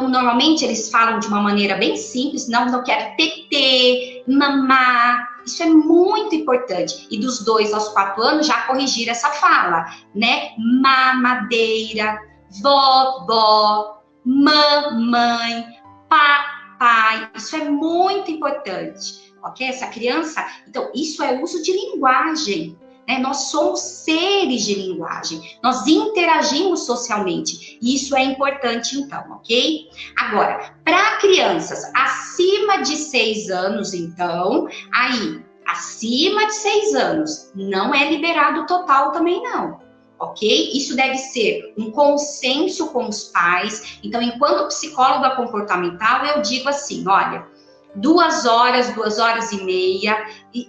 normalmente eles falam de uma maneira bem simples, não quero tetê, mamar. Isso é muito importante. E dos 2 aos 4 anos já corrigir essa fala, né? Mamadeira, vovó, mamãe, papai, isso é muito importante, ok? Essa criança, então, isso é uso de linguagem, né? Nós somos seres de linguagem, nós interagimos socialmente, e isso é importante, então, ok? Agora, para crianças acima de 6 anos, então, aí, acima de 6 anos, não é liberado total também, não. Ok? Isso deve ser um consenso com os pais. Então, enquanto psicóloga comportamental, eu digo assim, olha, 2 horas, 2 horas e meia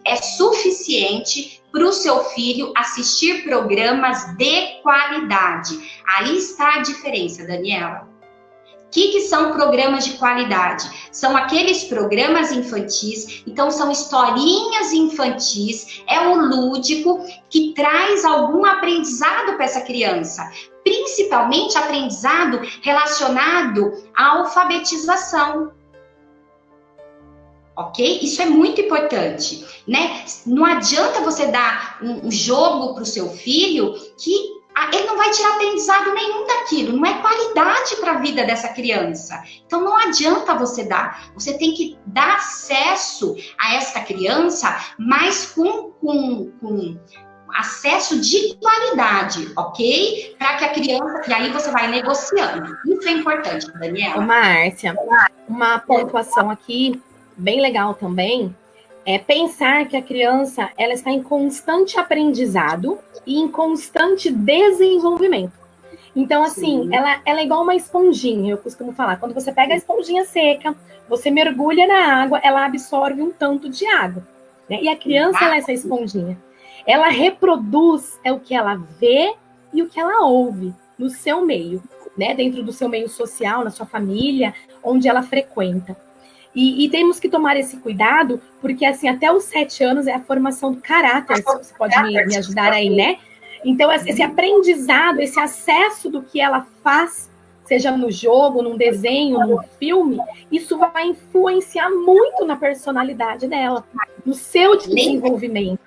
é suficiente para o seu filho assistir programas de qualidade. Aí está a diferença, Daniela. O que são programas de qualidade? São aqueles programas infantis, então são historinhas infantis, é o lúdico que traz algum aprendizado para essa criança, principalmente aprendizado relacionado à alfabetização. Ok? Isso é muito importante, né? Não adianta você dar um jogo para o seu filho que ele não vai tirar aprendizado nenhum daquilo, não é qualidade para a vida dessa criança. Então, não adianta você dar. Você tem que dar acesso a esta criança, mas com acesso de qualidade, ok? Para que a criança, e aí você vai negociando. Isso é importante, Daniela. Márcia, uma pontuação aqui, bem legal também, é pensar que a criança ela está em constante aprendizado e em constante desenvolvimento. Então, assim, ela é igual uma esponjinha, eu costumo falar. Quando você pega a esponjinha seca, você mergulha na água, ela absorve um tanto de água. Né? E a criança, ela é essa esponjinha. Ela reproduz o que ela vê e o que ela ouve no seu meio, né? Dentro do seu meio social, na sua família, onde ela frequenta. E temos que tomar esse cuidado, porque assim, até os 7 anos é a formação do caráter, você pode me ajudar aí, né? Então, esse aprendizado, esse acesso do que ela faz, seja no jogo, num desenho, num filme, isso vai influenciar muito na personalidade dela, no seu desenvolvimento.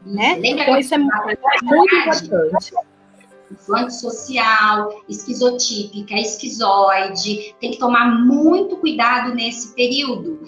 Né? Então, isso é muito importante. O antissocial, esquizotípica, esquizoide, tem que tomar muito cuidado nesse período.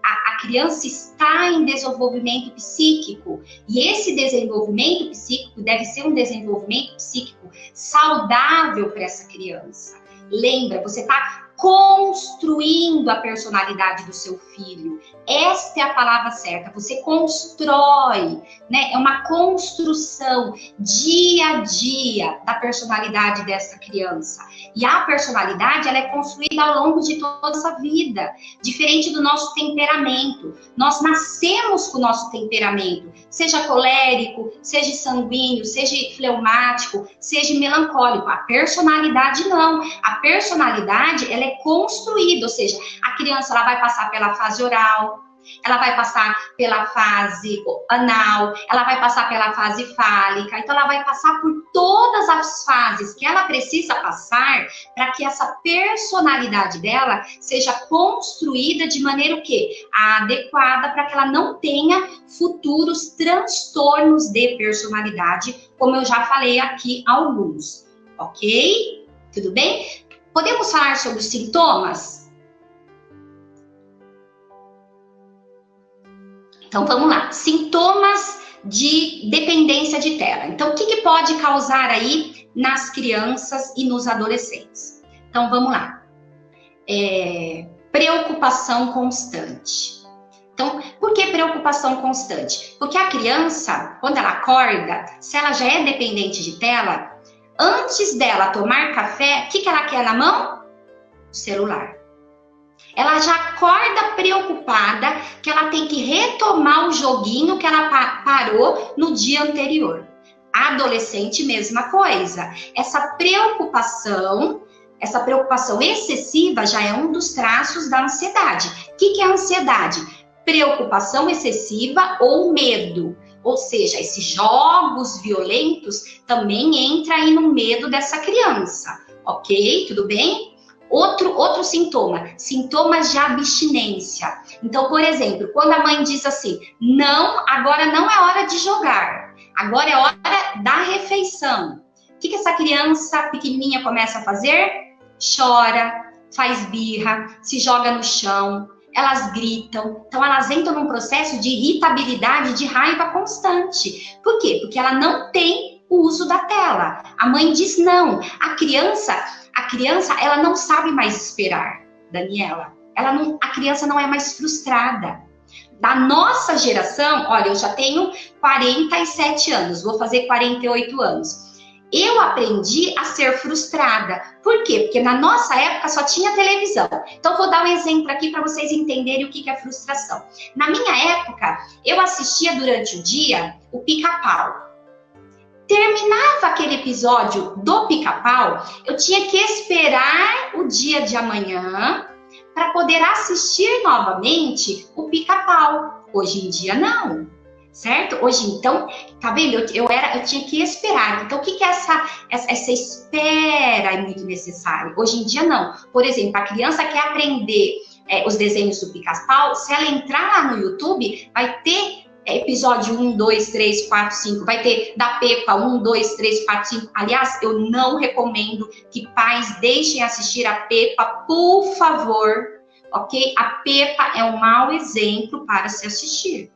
A criança está em desenvolvimento psíquico, e esse desenvolvimento psíquico deve ser um desenvolvimento psíquico saudável para essa criança. Lembra, você está construindo a personalidade do seu filho. Esta é a palavra certa. Você constrói, né? É uma construção dia a dia da personalidade dessa criança. E a personalidade, ela é construída ao longo de toda essa vida. Diferente do nosso temperamento. Nós nascemos com o nosso temperamento. Seja colérico, seja sanguíneo, seja fleumático, seja melancólico. A personalidade não. A personalidade, ela é construída, ou seja, a criança ela vai passar pela fase oral, ela vai passar pela fase anal, ela vai passar pela fase fálica, então ela vai passar por todas as fases que ela precisa passar para que essa personalidade dela seja construída de maneira o quê? Adequada para que ela não tenha futuros transtornos de personalidade, como eu já falei aqui alguns, ok? Tudo bem? Podemos falar sobre os sintomas? Então, vamos lá. Sintomas de dependência de tela. Então, o que pode causar aí nas crianças e nos adolescentes? Então, vamos lá. Preocupação constante. Então, por que preocupação constante? Porque a criança, quando ela acorda, se ela já é dependente de tela, antes dela tomar café, o que ela quer na mão? O celular. Ela já acorda preocupada que ela tem que retomar o joguinho que ela parou no dia anterior. A adolescente, mesma coisa. Essa preocupação excessiva já é um dos traços da ansiedade. O que é a ansiedade? Preocupação excessiva ou medo. Ou seja, esses jogos violentos também entram aí no medo dessa criança. Ok? Tudo bem? Outro sintoma, sintomas de abstinência. Então, por exemplo, quando a mãe diz assim, não, agora não é hora de jogar, agora é hora da refeição. O que essa criança pequenininha começa a fazer? Chora, faz birra, se joga no chão, elas gritam. Então, elas entram num processo de irritabilidade, de raiva constante. Por quê? Porque ela não tem o uso da tela. A mãe diz não. A criança, ela não sabe mais esperar, Daniela. A criança não é mais frustrada. Da nossa geração, olha, eu já tenho 47 anos, vou fazer 48 anos. Eu aprendi a ser frustrada. Por quê? Porque na nossa época só tinha televisão. Então, vou dar um exemplo aqui para vocês entenderem o que é frustração. Na minha época, eu assistia durante o dia o Pica-Pau. Terminava aquele episódio do Pica-Pau, eu tinha que esperar o dia de amanhã para poder assistir novamente o Pica-Pau. Hoje em dia, não. Certo? Hoje, então, tá vendo? Eu tinha que esperar. Então, o que é essa espera é muito necessária? Hoje em dia, não. Por exemplo, a criança quer aprender os desenhos do Pica-Pau, se ela entrar lá no YouTube, vai ter episódio 1, 2, 3, 4, 5, vai ter da Peppa 1, 2, 3, 4, 5. Aliás, eu não recomendo que pais deixem assistir a Peppa, por favor, ok? A Peppa é um mau exemplo para se assistir,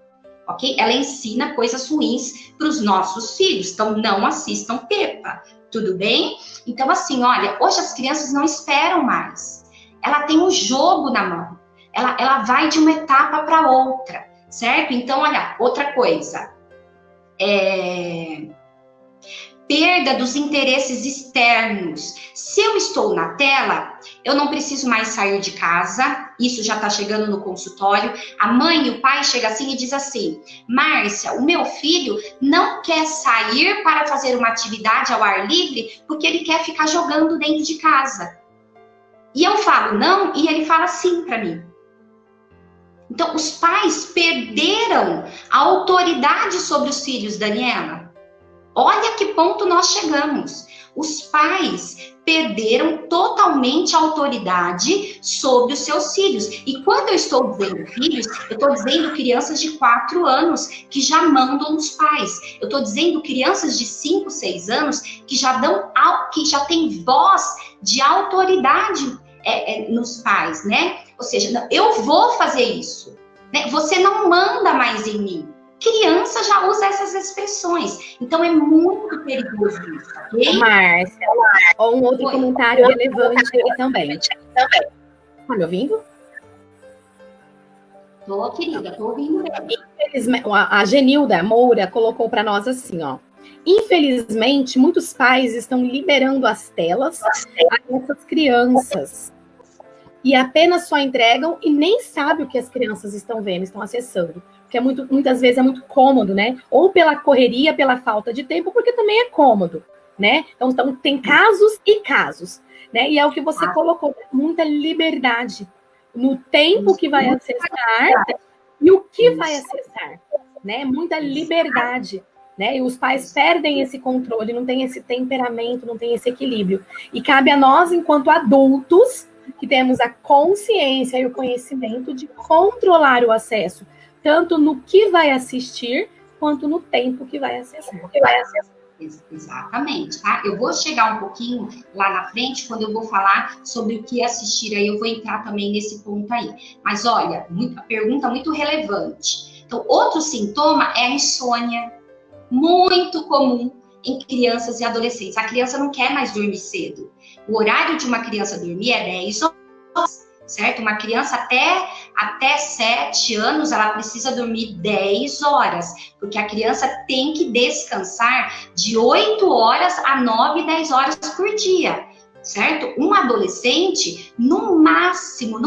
ok? Ela ensina coisas ruins para os nossos filhos, então não assistam Peppa, tudo bem? Então, assim, olha, hoje as crianças não esperam mais. Ela tem um jogo na mão, ela vai de uma etapa para outra. Certo? Então, olha, outra coisa. Perda dos interesses externos. Se eu estou na tela, eu não preciso mais sair de casa. Isso já está chegando no consultório. A mãe e o pai chegam assim e diz assim, Márcia, o meu filho não quer sair para fazer uma atividade ao ar livre porque ele quer ficar jogando dentro de casa. E eu falo não e ele fala sim para mim. Então, os pais perderam a autoridade sobre os filhos, Daniela. Olha que ponto nós chegamos. Os pais perderam totalmente a autoridade sobre os seus filhos. E quando eu estou dizendo filhos, eu estou dizendo crianças de 4 anos que já mandam os pais. Eu estou dizendo crianças de 5, 6 anos que já têm voz de autoridade nos pais, né? Ou seja, eu vou fazer isso, né? Você não manda mais em mim. Criança já usa essas expressões. Então, é muito perigoso isso, ok? Márcia, um outro comentário relevante aqui também. Tá me ouvindo? Tô, querida, tô ouvindo mesmo. A Genilda Moura colocou para nós assim, ó. Infelizmente, muitos pais estão liberando as telas a essas crianças. E apenas só entregam e nem sabe o que as crianças estão vendo, estão acessando. Porque muitas vezes é muito cômodo, né? Ou pela correria, pela falta de tempo, porque também é cômodo, né? Então tem casos e casos, né? E é o que você colocou, muita liberdade no tempo que vai acessar e o que vai acessar, né? Muita liberdade, né? E os pais perdem esse controle, não tem esse temperamento, não tem esse equilíbrio. E cabe a nós, enquanto adultos, que temos a consciência e o conhecimento de controlar o acesso, tanto no que vai assistir, quanto no tempo que vai acessar. Exatamente, tá? Eu vou chegar um pouquinho lá na frente, quando eu vou falar sobre o que assistir, aí eu vou entrar também nesse ponto aí. Mas olha, pergunta muito relevante. Então, outro sintoma é a insônia, muito comum em crianças e adolescentes. A criança não quer mais dormir cedo. O horário de uma criança dormir é 10 horas, certo? Uma criança até 7 anos, ela precisa dormir 10 horas, porque a criança tem que descansar de 8 horas a 9, 10 horas por dia, certo? Um adolescente, no máximo,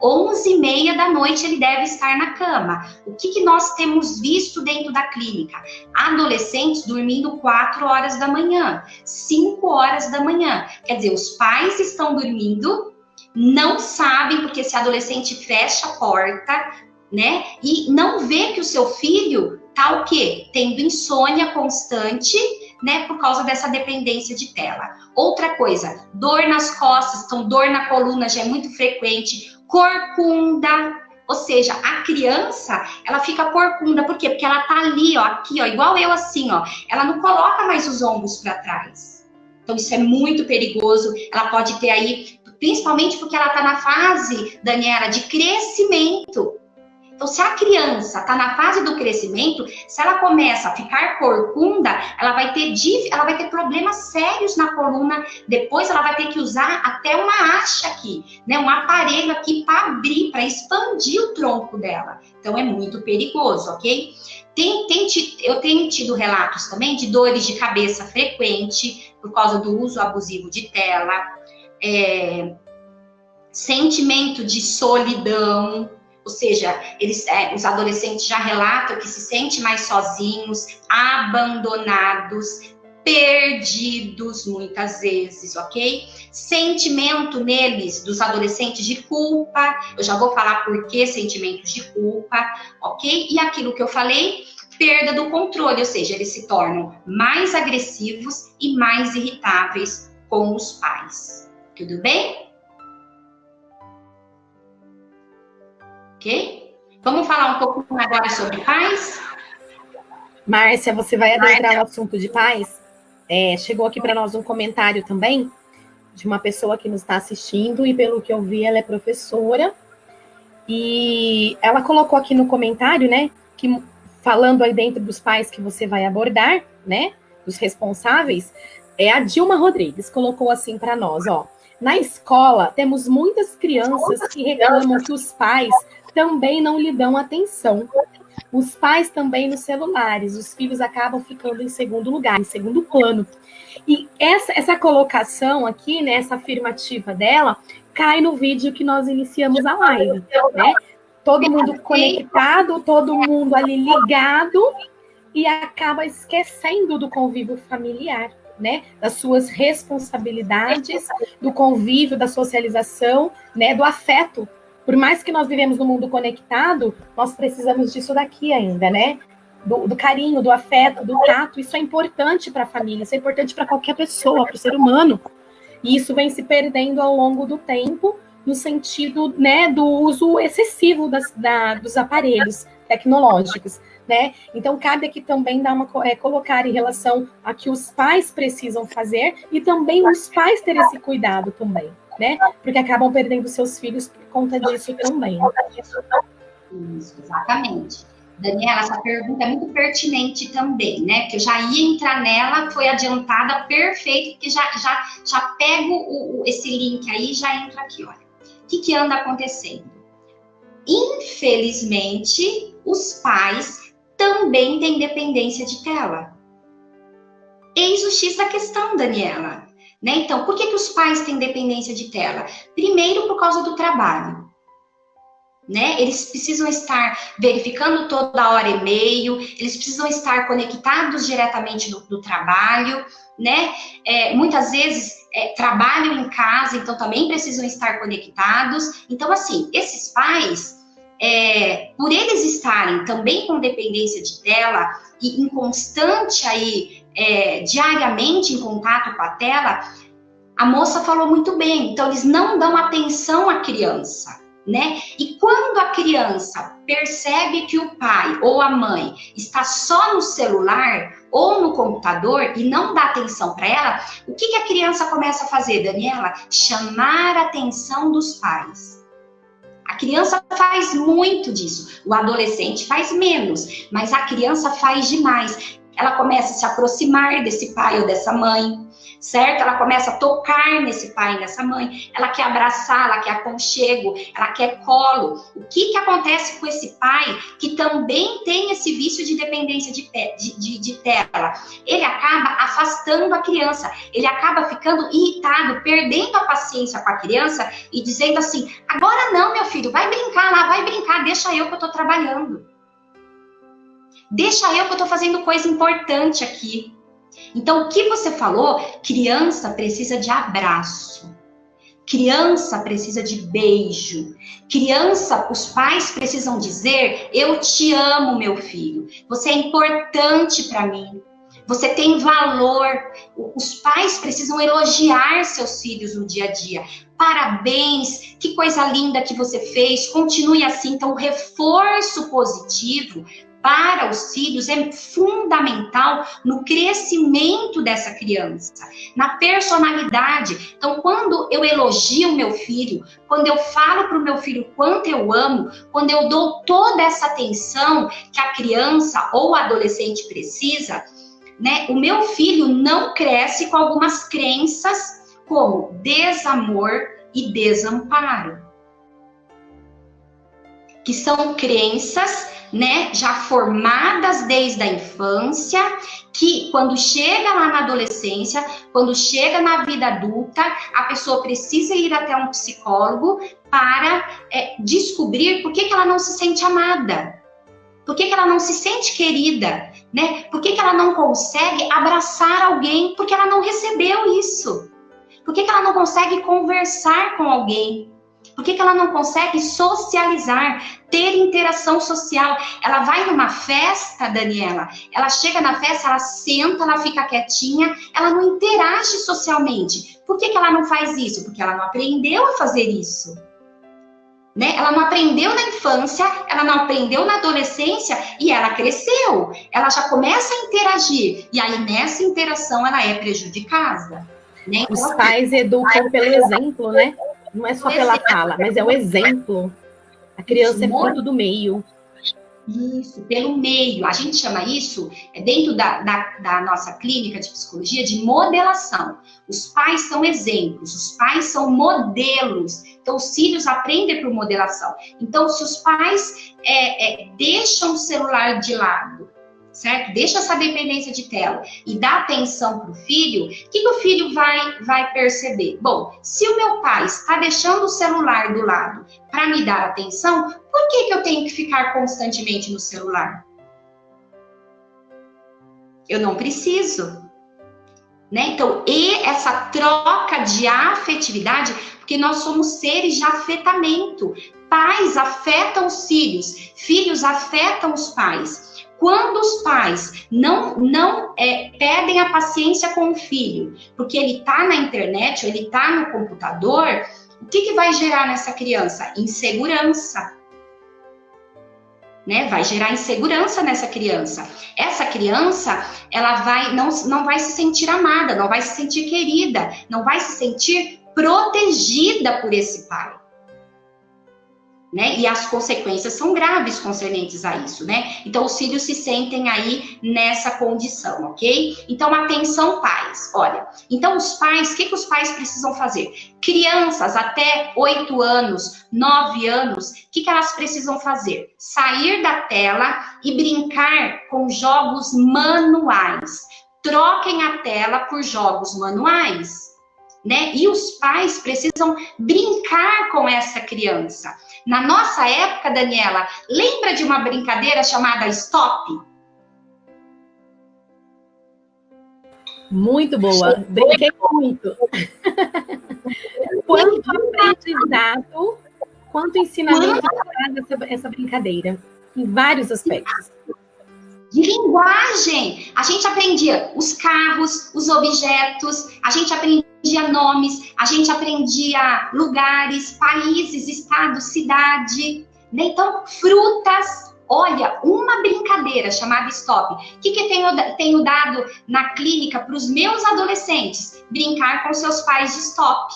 11h30 da noite ele deve estar na cama. O que nós temos visto dentro da clínica? Adolescentes dormindo 4 horas da manhã, 5 horas da manhã. Quer dizer, os pais estão dormindo, não sabem, porque esse adolescente fecha a porta, né? E não vê que o seu filho tá o quê? Tendo insônia constante, né? Por causa dessa dependência de tela. Outra coisa, dor nas costas, então dor na coluna já é muito frequente, corcunda. Ou seja, a criança, ela fica corcunda. Por quê? Porque ela tá ali, ó, aqui, ó, igual eu assim, ó. Ela não coloca mais os ombros para trás. Então, isso é muito perigoso. Ela pode ter aí, principalmente porque ela tá na fase, Daniela, de crescimento. Então, se a criança está na fase do crescimento, se ela começa a ficar corcunda, ela vai ter problemas sérios na coluna. Depois, ela vai ter que usar até uma haste aqui, né? Um aparelho aqui para abrir, para expandir o tronco dela. Então, é muito perigoso, ok? Eu tenho tido relatos também de dores de cabeça frequente por causa do uso abusivo de tela, sentimento de solidão. Ou seja, os adolescentes já relatam que se sentem mais sozinhos, abandonados, perdidos muitas vezes, ok? Sentimento neles, dos adolescentes, de culpa. Eu já vou falar por que sentimentos de culpa, ok? E aquilo que eu falei, perda do controle, ou seja, eles se tornam mais agressivos e mais irritáveis com os pais. Tudo bem? Ok? Vamos falar um pouco agora sobre pais? Márcia, você vai adentrar o assunto de pais? Chegou aqui para nós um comentário também de uma pessoa que nos está assistindo e, pelo que eu vi, ela é professora. E ela colocou aqui no comentário, né, que falando aí dentro dos pais que você vai abordar, né, dos responsáveis, a Dilma Rodrigues colocou assim para nós, ó. Na escola, temos muitas crianças que reclamam que os pais também não lhe dão atenção. Os pais também nos celulares, os filhos acabam ficando em segundo lugar, em segundo plano. E essa colocação aqui, né, essa afirmativa dela, cai no vídeo que nós iniciamos a live, né? Todo mundo conectado, todo mundo ali ligado e acaba esquecendo do convívio familiar, né? Das suas responsabilidades, do convívio, da socialização, né? Do afeto. Por mais que nós vivemos num mundo conectado, nós precisamos disso daqui ainda, né? do carinho, do afeto, do tato. Isso é importante para a família, isso é importante para qualquer pessoa, para o ser humano. E isso vem se perdendo ao longo do tempo, no sentido, né, do uso excessivo dos aparelhos tecnológicos, né? Então, cabe aqui também colocar em relação a que os pais precisam fazer e também os pais terem esse cuidado também, né? Porque acabam perdendo seus filhos por conta disso também. Isso, exatamente. Daniela, essa pergunta é muito pertinente também, né? Que eu já ia entrar nela, foi adiantada, perfeito, porque já pego esse link aí e já entro aqui, olha. O que anda acontecendo? Infelizmente, os pais também têm dependência de tela. Eis o X da questão, Daniela. Né? Então, por que os pais têm dependência de tela? Primeiro, por causa do trabalho. Né? Eles precisam estar verificando toda hora e-mail, eles precisam estar conectados diretamente do trabalho, né? Muitas vezes trabalham em casa, então também precisam estar conectados. Então, assim, esses pais, por eles estarem também com dependência de tela e em constante aí, diariamente em contato com a tela, a moça falou muito bem, então eles não dão atenção à criança. Né? E quando a criança percebe que o pai ou a mãe está só no celular ou no computador e não dá atenção para ela, o que a criança começa a fazer, Daniela? Chamar a atenção dos pais. A criança faz muito disso, o adolescente faz menos, mas a criança faz demais. Ela começa a se aproximar desse pai ou dessa mãe, certo? Ela começa a tocar nesse pai e nessa mãe, ela quer abraçar, ela quer aconchego, ela quer colo. O que acontece com esse pai que também tem esse vício de dependência de tela? Ele acaba afastando a criança, ele acaba ficando irritado, perdendo a paciência com a criança e dizendo assim, agora não, meu filho, vai brincar lá, vai brincar, deixa eu que eu tô trabalhando. Deixa eu que eu tô fazendo coisa importante aqui. Então, o que você falou, criança precisa de abraço, criança precisa de beijo, criança, os pais precisam dizer, eu te amo, meu filho, você é importante para mim, você tem valor. Os pais precisam elogiar seus filhos no dia a dia. Parabéns, que coisa linda que você fez, continue assim. Então, o reforço positivo para os filhos é fundamental no crescimento dessa criança, na personalidade. Então, quando eu elogio o meu filho, quando eu falo para o meu filho quanto eu amo, quando eu dou toda essa atenção que a criança ou o adolescente precisa, né, o meu filho não cresce com algumas crenças como desamor e desamparo, que são crenças, né, já formadas desde a infância, que quando chega lá na adolescência, quando chega na vida adulta, a pessoa precisa ir até um psicólogo para descobrir por que ela não se sente amada, por que ela não se sente querida, né? Por que ela não consegue abraçar alguém, porque ela não recebeu isso, por que ela não consegue conversar com alguém, por que ela não consegue socializar, ter interação social? Ela vai numa festa, Daniela, ela chega na festa, ela senta, ela fica quietinha, ela não interage socialmente. Por que ela não faz isso? Porque ela não aprendeu a fazer isso. Né? Ela não aprendeu na infância, ela não aprendeu na adolescência e ela cresceu. Ela já começa a interagir e aí nessa interação ela é prejudicada. Né? Então, os pais educam pelo exemplo, né? Não é só pela fala, mas é o exemplo. A criança é fruto do meio. Isso, pelo meio. A gente chama isso, dentro da nossa clínica de psicologia, de modelação. Os pais são exemplos, os pais são modelos. Então, os filhos aprendem por modelação. Então, se os pais deixam o celular de lado, certo? Deixa essa dependência de tela e dá atenção para o filho, o que o filho vai perceber? Bom, se o meu pai está deixando o celular do lado para me dar atenção, por que eu tenho que ficar constantemente no celular? Eu não preciso. Né? Então, e essa troca de afetividade, porque nós somos seres de afetamento. Pais afetam os filhos, filhos afetam os pais. quando os pais não perdem a paciência com o filho, porque ele está na internet, ou ele está no computador, o que vai gerar nessa criança? Insegurança. Né? Vai gerar insegurança nessa criança. Essa criança, ela não vai se sentir amada, não vai se sentir querida, não vai se sentir protegida por esse pai. Né? E as consequências são graves concernentes a isso, né? Então, os filhos se sentem aí nessa condição, ok? Então, atenção, pais. Olha, então os pais, o que os pais precisam fazer? Crianças até 8 anos, 9 anos, o que elas precisam fazer? Sair da tela e brincar com jogos manuais. Troquem a tela por jogos manuais. Né? E os pais precisam brincar com essa criança. Na nossa época, Daniela, lembra de uma brincadeira chamada Stop? Muito boa, brinquei muito. Quanto aprendizado, quanto ensinamento traz essa brincadeira, em vários aspectos. De linguagem, a gente aprendia os carros, os objetos, a gente aprendia nomes, a gente aprendia lugares, países, estados, cidade, né? Então, frutas. Olha, uma brincadeira chamada Stop. O que eu tenho dado na clínica para os meus adolescentes? Brincar com seus pais de Stop.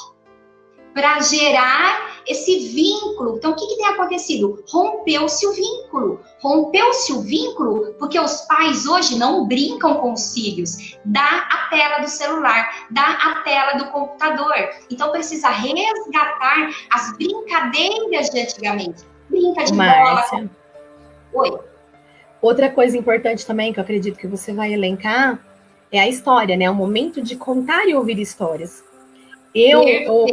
Para gerar esse vínculo. Então, o que tem acontecido? Rompeu-se o vínculo. Rompeu-se o vínculo porque os pais hoje não brincam com os filhos. Dá a tela do celular, dá a tela do computador. Então, precisa resgatar as brincadeiras de antigamente. Brinca de bola. Oi. Outra coisa importante também, que eu acredito que você vai elencar, é a história, né? O momento de contar e ouvir histórias.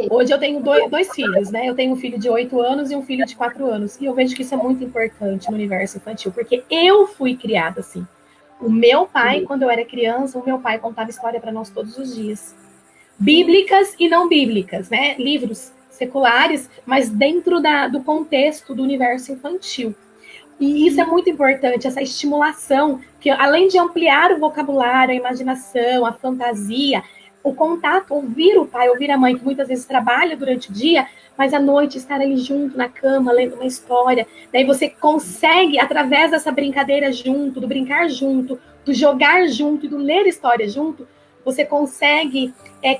Hoje eu tenho dois filhos, né? Eu tenho um filho de 8 anos e um filho de 4 anos. E eu vejo que isso é muito importante no universo infantil, porque eu fui criada assim. O meu pai, quando eu era criança, o meu pai contava história para nós todos os dias. Bíblicas e não bíblicas, né? Livros seculares, mas dentro do contexto do universo infantil. E isso é muito importante, essa estimulação, que além de ampliar o vocabulário, a imaginação, a fantasia, o contato, ouvir o pai, ouvir a mãe, que muitas vezes trabalha durante o dia, mas à noite estar ali junto na cama, lendo uma história. Daí você consegue, através dessa brincadeira junto, do brincar junto, do jogar junto e do ler história junto, você consegue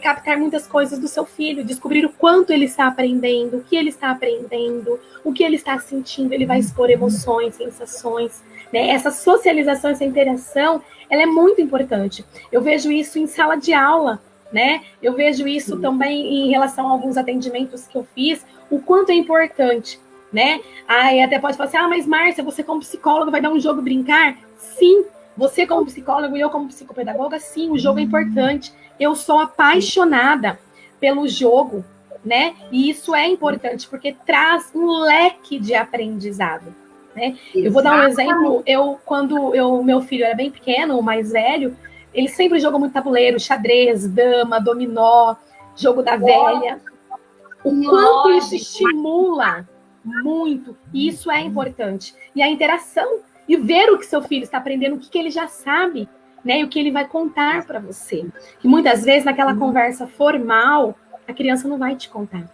captar muitas coisas do seu filho, descobrir o quanto ele está aprendendo, o que ele está aprendendo, o que ele está sentindo, ele vai expor emoções, sensações. Né? Essa socialização, essa interação, ela é muito importante. Eu vejo isso em sala de aula, né? Eu vejo isso também em relação a alguns atendimentos que eu fiz, o quanto é importante, né? Aí até pode falar assim, mas Márcia, você como psicóloga vai dar um jogo brincar? Sim, você como psicólogo e eu como psicopedagoga, sim, o jogo é importante. Eu sou apaixonada pelo jogo, né? E isso é importante, porque traz um leque de aprendizado, né? Eu vou dar um exemplo, quando meu filho era bem pequeno, o mais velho, ele sempre jogou muito tabuleiro, xadrez, dama, dominó, jogo da velha. O quanto isso estimula muito, e isso é importante. E a interação, e ver o que seu filho está aprendendo, o que ele já sabe, né? E o que ele vai contar para você. E muitas vezes, naquela conversa formal, a criança não vai te contar.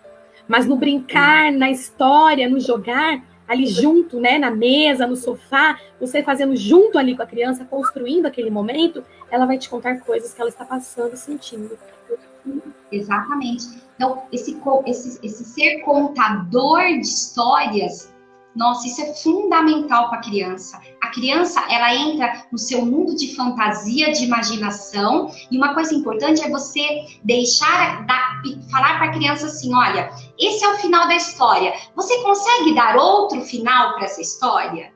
Mas no brincar, na história, no jogar, ali junto, né, na mesa, no sofá, você fazendo junto ali com a criança, construindo aquele momento, ela vai te contar coisas que ela está passando e sentindo. Exatamente. Então, esse ser contador de histórias, nossa, isso é fundamental para a criança. A criança, ela entra no seu mundo de fantasia, de imaginação, e uma coisa importante é você falar para a criança assim, olha, esse é o final da história. Você consegue dar outro final para essa história?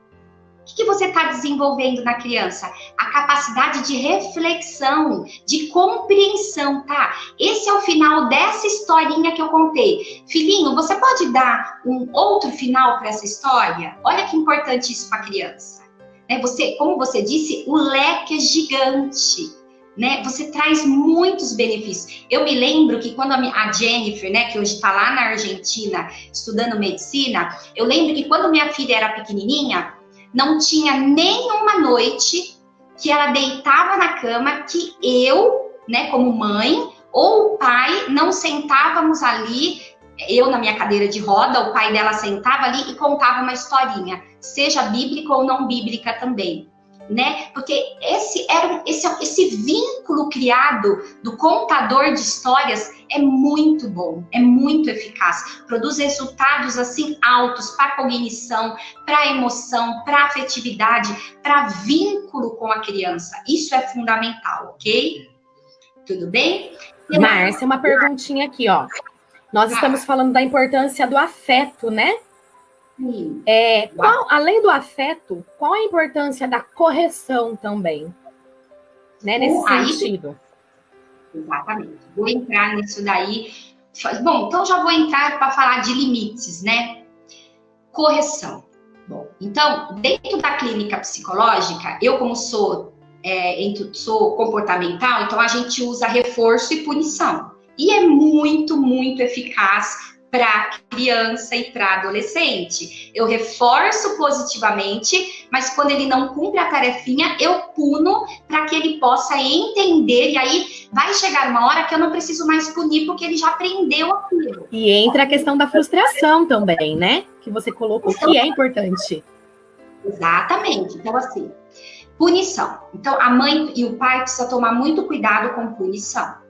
O que você está desenvolvendo na criança? A capacidade de reflexão, de compreensão, tá? Esse é o final dessa historinha que eu contei. Filhinho, você pode dar um outro final para essa história? Olha que importante isso para a criança. Né? Como você disse, o leque é gigante. Né? Você traz muitos benefícios. Eu me lembro que quando a Jennifer, né, que hoje está lá na Argentina estudando medicina, eu lembro que quando minha filha era pequenininha, não tinha nenhuma noite que ela deitava na cama que eu, né, como mãe, ou o pai, não sentávamos ali, eu na minha cadeira de roda, o pai dela sentava ali e contava uma historinha, seja bíblica ou não bíblica também, né? Porque esse vínculo criado do contador de histórias é muito bom, é muito eficaz, produz resultados assim altos para cognição, para emoção, para afetividade, para vínculo com a criança. Isso é fundamental, ok? Tudo bem? Márcia, uma perguntinha aqui, ó. Nós estamos falando da importância do afeto, né? Sim. Além do afeto, qual a importância da correção também? Né, nesse sentido. Exatamente. Vou entrar nisso daí. Bom, então já vou entrar para falar de limites, né? Correção. Bom, então, dentro da clínica psicológica, eu como sou comportamental, então a gente usa reforço e punição. E é muito, muito eficaz para criança e para adolescente. Eu reforço positivamente, mas quando ele não cumpre a tarefinha, eu puno para que ele possa entender. E aí vai chegar uma hora que eu não preciso mais punir, porque ele já aprendeu aquilo. E entra a questão da frustração também, né? Que você colocou, que é importante. Exatamente. Então, assim, punição. Então, a mãe e o pai precisam tomar muito cuidado com punição.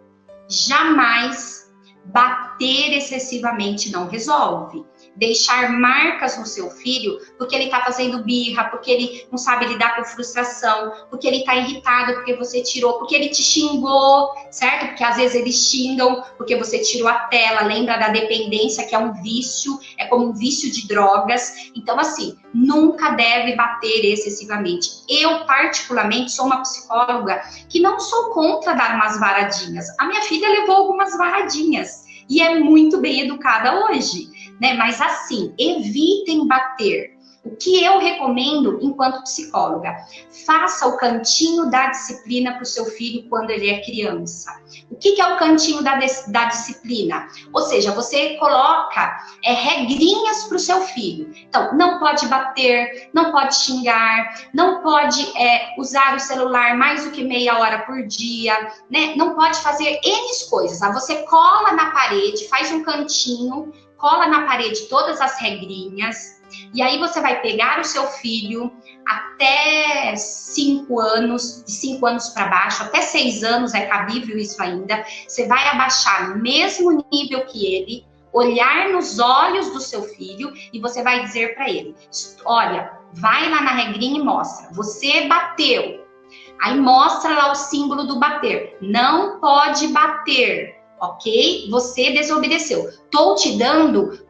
Jamais bater excessivamente não resolve. Deixar marcas no seu filho porque ele está fazendo birra, porque ele não sabe lidar com frustração, porque ele está irritado porque você tirou, porque ele te xingou, certo? Porque às vezes eles xingam porque você tirou a tela. Lembra da dependência, que é um vício, é como um vício de drogas. Então, assim, nunca deve bater excessivamente. Eu, particularmente, sou uma psicóloga que não sou contra dar umas varadinhas. A minha filha levou algumas varadinhas e é muito bem educada hoje, né? Mas assim, evitem bater. O que eu recomendo enquanto psicóloga? Faça o cantinho da disciplina para o seu filho quando ele é criança. O que é o cantinho da disciplina? Ou seja, você coloca regrinhas para o seu filho. Então, não pode bater, não pode xingar, não pode usar o celular mais do que meia hora por dia, né? Não pode fazer N coisas. Você cola na parede, faz um cantinho, cola na parede todas as regrinhas. E aí você vai pegar o seu filho até 5 anos, de 5 anos para baixo, até 6 anos é cabível isso ainda. Você vai abaixar no mesmo nível que ele, olhar nos olhos do seu filho e você vai dizer para ele, olha, vai lá na regrinha e mostra, você bateu. Aí mostra lá o símbolo do bater. Não pode bater, ok? Você desobedeceu. Tô te dando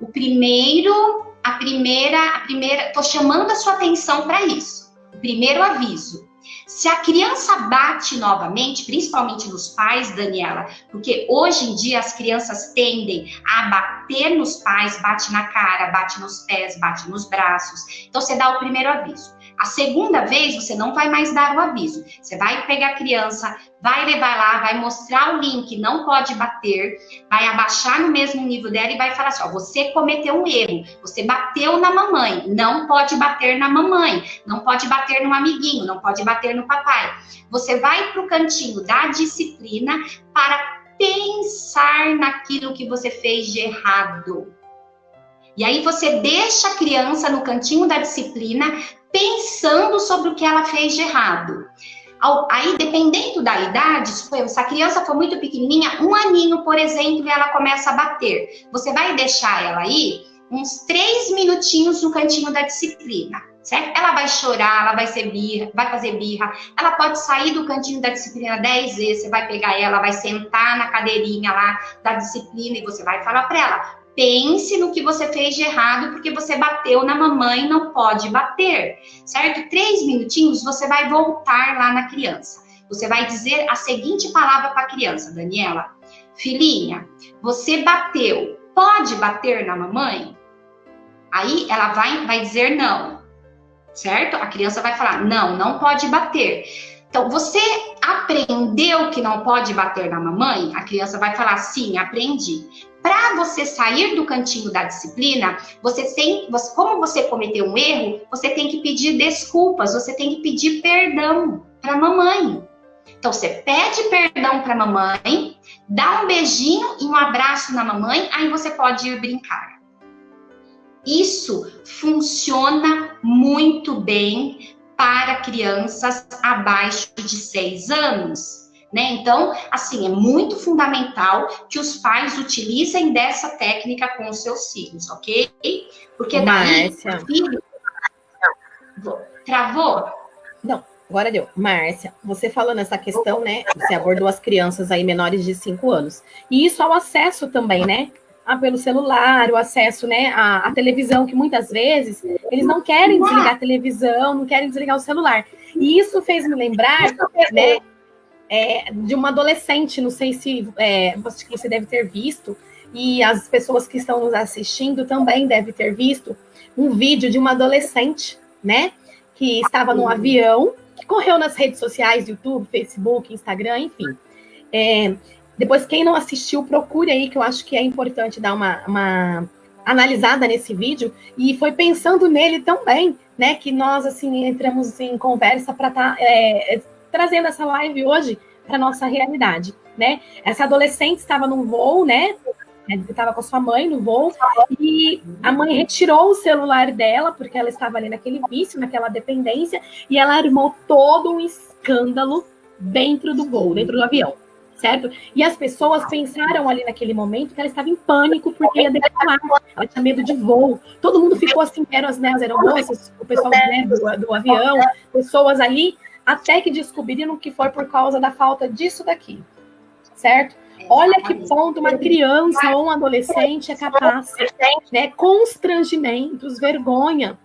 a primeira, tô chamando a sua atenção para isso. O primeiro aviso. Se a criança bate novamente, principalmente nos pais, Daniela, porque hoje em dia as crianças tendem a bater nos pais, bate na cara, bate nos pés, bate nos braços. Então você dá o primeiro aviso. A segunda vez, você não vai mais dar o aviso. Você vai pegar a criança, vai levar lá, vai mostrar o link, não pode bater, vai abaixar no mesmo nível dela e vai falar assim, ó, você cometeu um erro, você bateu na mamãe, não pode bater na mamãe, não pode bater no amiguinho, não pode bater no papai. Você vai para o cantinho da disciplina para pensar naquilo que você fez de errado. E aí você deixa a criança no cantinho da disciplina pensando sobre o que ela fez de errado. Aí, dependendo da idade, se a criança for muito pequenininha, 1 aninho, por exemplo, e ela começa a bater. Você vai deixar ela aí uns 3 minutinhos no cantinho da disciplina, certo? Ela vai chorar, ela vai fazer birra, ela pode sair do cantinho da disciplina 10 vezes, você vai pegar ela, vai sentar na cadeirinha lá da disciplina e você vai falar para ela, pense no que você fez de errado, porque você bateu na mamãe, não pode bater, certo? 3 minutinhos, você vai voltar lá na criança. Você vai dizer a seguinte palavra para a criança, Daniela. Filhinha, você bateu, pode bater na mamãe? Aí ela vai dizer não, certo? A criança vai falar, não pode bater. Então, você aprendeu que não pode bater na mamãe? A criança vai falar, sim, aprendi. Para você sair do cantinho da disciplina, como você cometeu um erro, você tem que pedir desculpas, você tem que pedir perdão para a mamãe. Então, você pede perdão para a mamãe, dá um beijinho e um abraço na mamãe, aí você pode ir brincar. Isso funciona muito bem para crianças abaixo de 6 anos, né? Então, assim, é muito fundamental que os pais utilizem dessa técnica com os seus filhos, ok? Porque daí, Márcia. filho... Travou? Não, agora deu. Márcia, você falando essa questão, né? Você abordou as crianças aí menores de 5 anos. E isso ao acesso também, né? Pelo celular, o acesso, né, à televisão, que muitas vezes eles não querem desligar a televisão, não querem desligar o celular. E isso fez me lembrar, né, de uma adolescente, não sei se você deve ter visto, e as pessoas que estão nos assistindo também devem ter visto, um vídeo de uma adolescente, né, que estava num avião, que correu nas redes sociais, YouTube, Facebook, Instagram, enfim. Depois, quem não assistiu, procure aí, que eu acho que é importante dar uma analisada nesse vídeo. E foi pensando nele também, né, que nós, assim, entramos em conversa para estar trazendo essa live hoje para nossa realidade, né? Essa adolescente estava num voo, né? Estava com a sua mãe no voo, e a mãe retirou o celular dela, porque ela estava ali naquele vício, naquela dependência, e ela armou todo um escândalo dentro do voo, dentro do avião. Certo? E as pessoas pensaram ali naquele momento que ela estava em pânico porque ia decolar. Ela tinha medo de voo. Todo mundo ficou assim, eram as aeromoças, o pessoal, né, do avião, pessoas ali, até que descobriram que foi por causa da falta disso daqui. Certo? Olha que ponto uma criança ou um adolescente é capaz, né, constrangimentos, vergonha,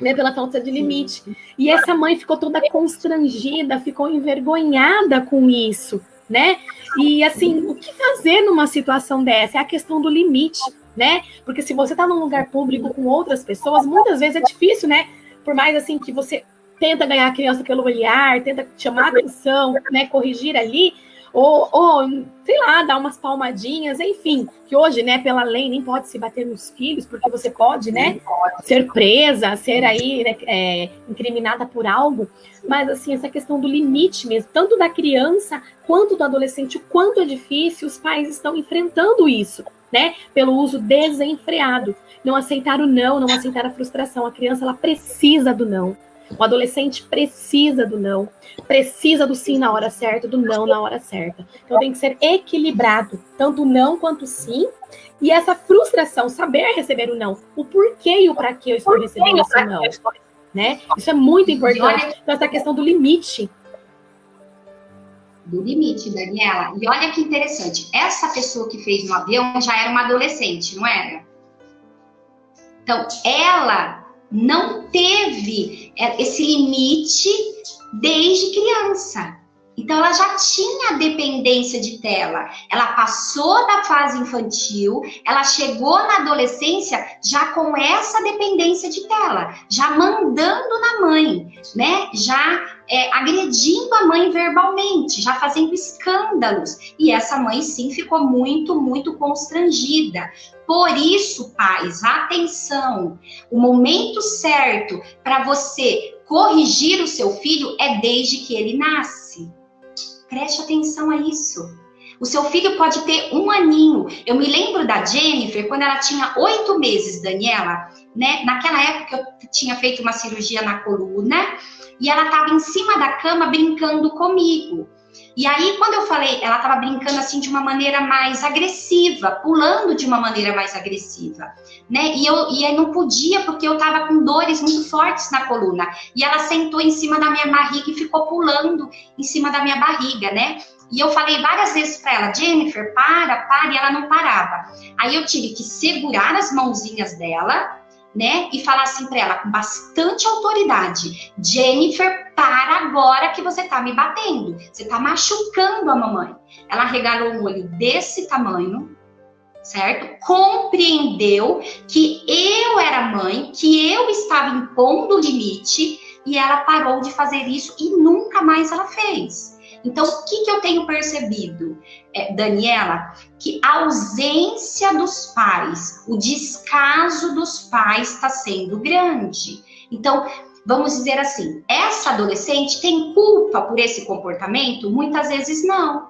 né, pela falta de limite. E essa mãe ficou toda constrangida, ficou envergonhada com isso, né? E assim, o que fazer numa situação dessa? É a questão do limite, né? Porque se você está num lugar público com outras pessoas, muitas vezes é difícil, né? Por mais assim que você tenta ganhar a criança pelo olhar, tenta chamar a atenção, né? Corrigir ali, ou sei lá, dar umas palmadinhas, enfim, que hoje, né, pela lei, nem pode se bater nos filhos, porque você pode, né, ser presa, ser aí, né, incriminada por algo, mas, assim, essa questão do limite mesmo, tanto da criança quanto do adolescente, o quanto é difícil, os pais estão enfrentando isso, né, pelo uso desenfreado, não aceitar o não aceitar a frustração, a criança, ela precisa do não. O adolescente precisa do não, precisa do sim na hora certa, do não na hora certa. Então tem que ser equilibrado, tanto o não quanto o sim. E essa frustração, saber receber o não, o porquê e o para que eu estou recebendo esse não, né? Isso é muito importante. Então essa questão do limite. Do limite, Daniela. E olha que interessante, essa pessoa que fez no avião já era uma adolescente, não era? Então, ela não teve esse limite desde criança. Então, ela já tinha a dependência de tela. Ela passou da fase infantil, ela chegou na adolescência já com essa dependência de tela, já mandando na mãe, né? Já agredindo a mãe verbalmente, já fazendo escândalos. E essa mãe, sim, ficou muito, muito constrangida. Por isso, pais, atenção! O momento certo para você corrigir o seu filho é desde que ele nasce. Preste atenção a isso. O seu filho pode ter 1 aninho. Eu me lembro da Jennifer, quando ela tinha 8 meses, Daniela, né? Naquela época eu tinha feito uma cirurgia na coluna e ela estava em cima da cama brincando comigo. E aí, quando eu falei, ela estava brincando assim de uma maneira mais agressiva, pulando de uma maneira mais agressiva, né? E eu não podia, porque eu estava com dores muito fortes na coluna. E ela sentou em cima da minha barriga e ficou pulando em cima da minha barriga, né? E eu falei várias vezes para ela, Jennifer, para, e ela não parava. Aí eu tive que segurar as mãozinhas dela, né? E falar assim para ela com bastante autoridade, Jennifer, para agora que você tá me batendo, você tá machucando a mamãe. Ela regalou um olho desse tamanho, certo? Compreendeu que eu era mãe, que eu estava impondo o limite, e ela parou de fazer isso e nunca mais ela fez. Então, o que eu tenho percebido, Daniela? Que a ausência dos pais, o descaso dos pais está sendo grande. Então, vamos dizer assim, essa adolescente tem culpa por esse comportamento? Muitas vezes não.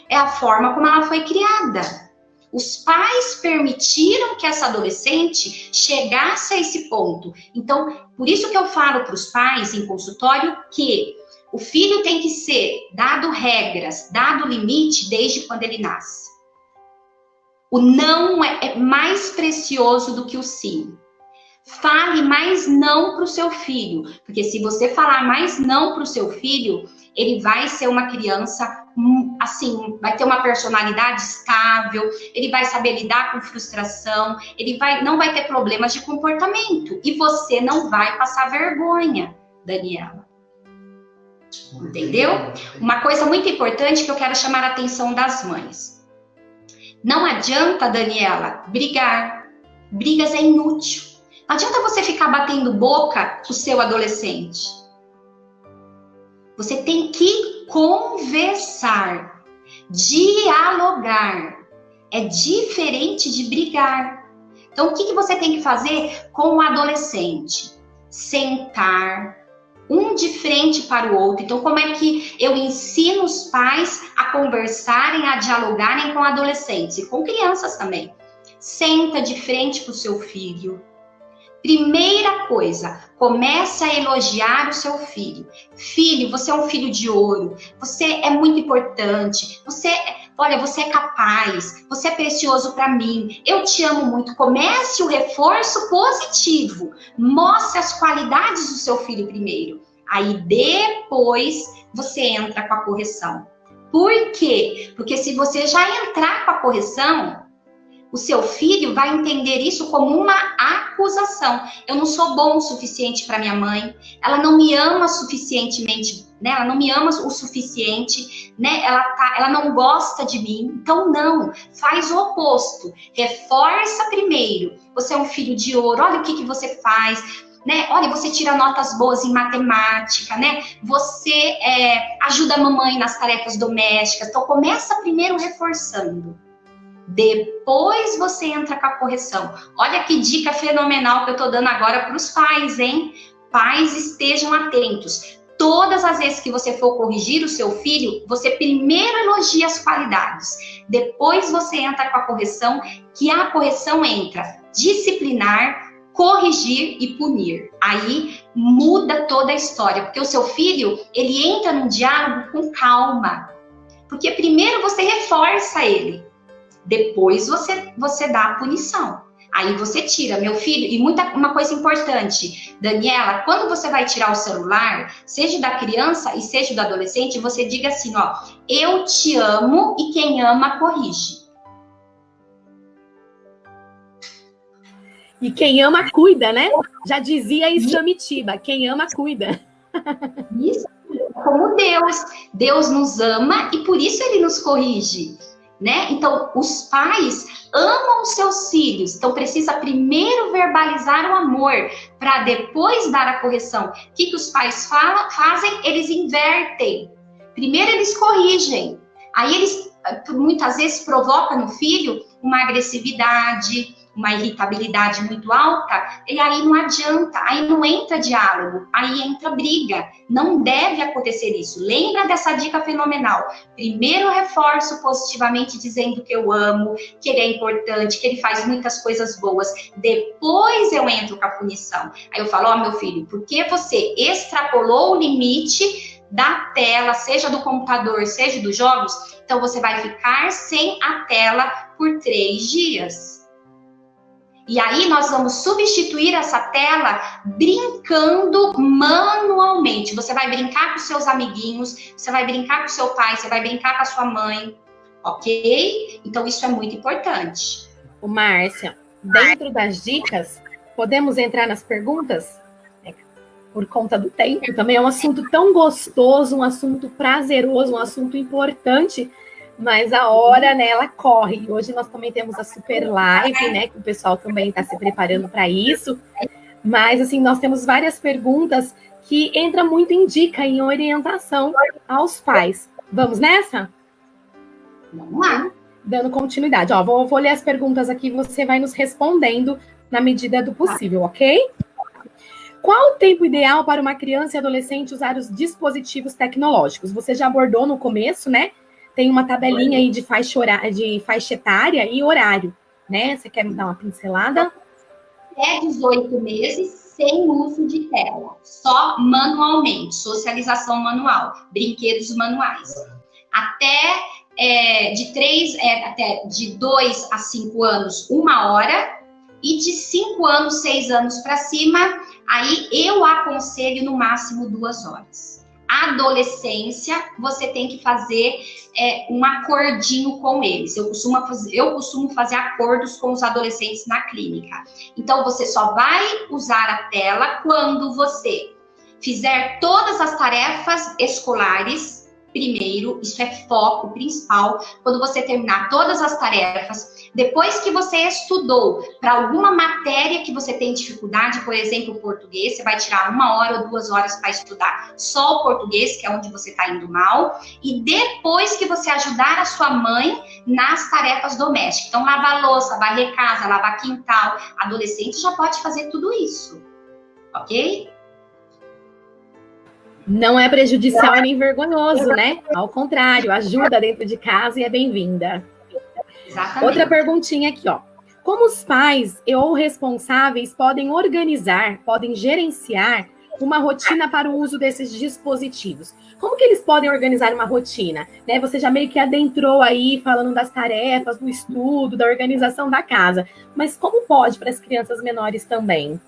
É a forma como ela foi criada. Os pais permitiram que essa adolescente chegasse a esse ponto. Então, por isso que eu falo para os pais em consultório que o filho tem que ser dado regras, dado limite desde quando ele nasce. O não é mais precioso do que o sim. Fale mais não para o seu filho, porque se você falar mais não para o seu filho, ele vai ser uma criança, assim, vai ter uma personalidade estável, ele vai saber lidar com frustração, não vai ter problemas de comportamento, e você não vai passar vergonha, Daniela. Entendeu? Uma coisa muito importante que eu quero chamar a atenção das mães. Não adianta, Daniela, brigar. Brigas é inútil. Não adianta você ficar batendo boca com o seu adolescente. Você tem que conversar, dialogar. É diferente de brigar. Então, o que você tem que fazer com o adolescente? Sentar, um de frente para o outro. Então, como é que eu ensino os pais a conversarem, a dialogarem com adolescentes e com crianças também? Senta de frente para o seu filho. Primeira coisa, comece a elogiar o seu filho. Filho, você é um filho de ouro. Você é muito importante. Olha, você é capaz. Você é precioso para mim. Eu te amo muito. Comece o reforço positivo. Mostre as qualidades do seu filho primeiro. Aí depois você entra com a correção. Por quê? Porque se você já entrar com a correção, o seu filho vai entender isso como uma acusação. Eu não sou bom o suficiente para minha mãe. Ela não me ama suficientemente, né? Ela não me ama o suficiente, né? Ela não gosta de mim. Então, não. Faz o oposto. Reforça primeiro. Você é um filho de ouro. Olha o que você faz, né? Olha, você tira notas boas em matemática, né? Você ajuda a mamãe nas tarefas domésticas. Então, começa primeiro reforçando. Depois você entra com a correção. Olha que dica fenomenal que eu tô dando agora para os pais, hein? Pais, estejam atentos. Todas as vezes que você for corrigir o seu filho, você primeiro elogia as qualidades. Depois você entra com a correção, que a correção entra disciplinar, corrigir e punir. Aí muda toda a história, porque o seu filho, ele entra num diálogo com calma. Porque primeiro você reforça ele. Depois você dá a punição. Aí você tira, meu filho, e uma coisa importante, Daniela, quando você vai tirar o celular, seja da criança e seja do adolescente, você diga assim, ó, eu te amo e quem ama corrige. E quem ama cuida, né? Já dizia Isamitiba, quem ama cuida. Isso, como Deus nos ama e por isso ele nos corrige. Né? Então, os pais amam os seus filhos, então precisa primeiro verbalizar o amor para depois dar a correção. O que os pais fazem? Eles invertem. Primeiro eles corrigem, aí eles muitas vezes provocam no filho uma agressividade, uma irritabilidade muito alta, e aí não adianta, aí não entra diálogo, aí entra briga. Não deve acontecer isso. Lembra dessa dica fenomenal. Primeiro reforço positivamente dizendo que eu amo, que ele é importante, que ele faz muitas coisas boas. Depois eu entro com a punição. Aí eu falo, ó, meu filho, porque você extrapolou o limite da tela, seja do computador, seja dos jogos, então você vai ficar sem a tela por 3 dias. E aí nós vamos substituir essa tela brincando manualmente. Você vai brincar com seus amiguinhos, você vai brincar com seu pai, você vai brincar com a sua mãe, ok? Então isso é muito importante. Ô, Márcia, dentro das dicas, podemos entrar nas perguntas? Por conta do tempo, também é um assunto tão gostoso, um assunto prazeroso, um assunto importante, mas a hora, né, ela corre. Hoje nós também temos a super live, né, que o pessoal também está se preparando para isso. Mas, assim, nós temos várias perguntas que entra muito em dica, em orientação aos pais. Vamos nessa? Vamos lá. Dando continuidade. Ó, vou ler as perguntas aqui, você vai nos respondendo na medida do possível, ok? Qual o tempo ideal para uma criança e adolescente usar os dispositivos tecnológicos? Você já abordou no começo, né? Tem uma tabelinha aí de faixa etária e horário, né? Você quer me dar uma pincelada? Até 18 meses, sem uso de tela. Só manualmente, socialização manual, brinquedos manuais. Até de 2 a 5 anos, 1 hora. E de 5 anos, 6 anos para cima, aí eu aconselho no máximo 2 horas. Adolescência, você tem que fazer um acordinho com eles. Eu costumo fazer acordos com os adolescentes na clínica. Então, você só vai usar a tela quando você fizer todas as tarefas escolares. Primeiro, isso é foco principal. Quando você terminar todas as tarefas, depois que você estudou para alguma matéria que você tem dificuldade, por exemplo, o português, você vai tirar 1 hora ou 2 horas para estudar só o português, que é onde você está indo mal, e depois que você ajudar a sua mãe nas tarefas domésticas. Então, lavar louça, varrer casa, lavar quintal. Adolescente já pode fazer tudo isso, ok? Não é prejudicial e nem vergonhoso, né? Ao contrário, ajuda dentro de casa e é bem-vinda. Exatamente. Outra perguntinha aqui, ó. Como os pais ou responsáveis podem organizar, podem gerenciar uma rotina para o uso desses dispositivos? Como que eles podem organizar uma rotina? Né? Você já meio que adentrou aí falando das tarefas, do estudo, da organização da casa. Mas como pode para as crianças menores também?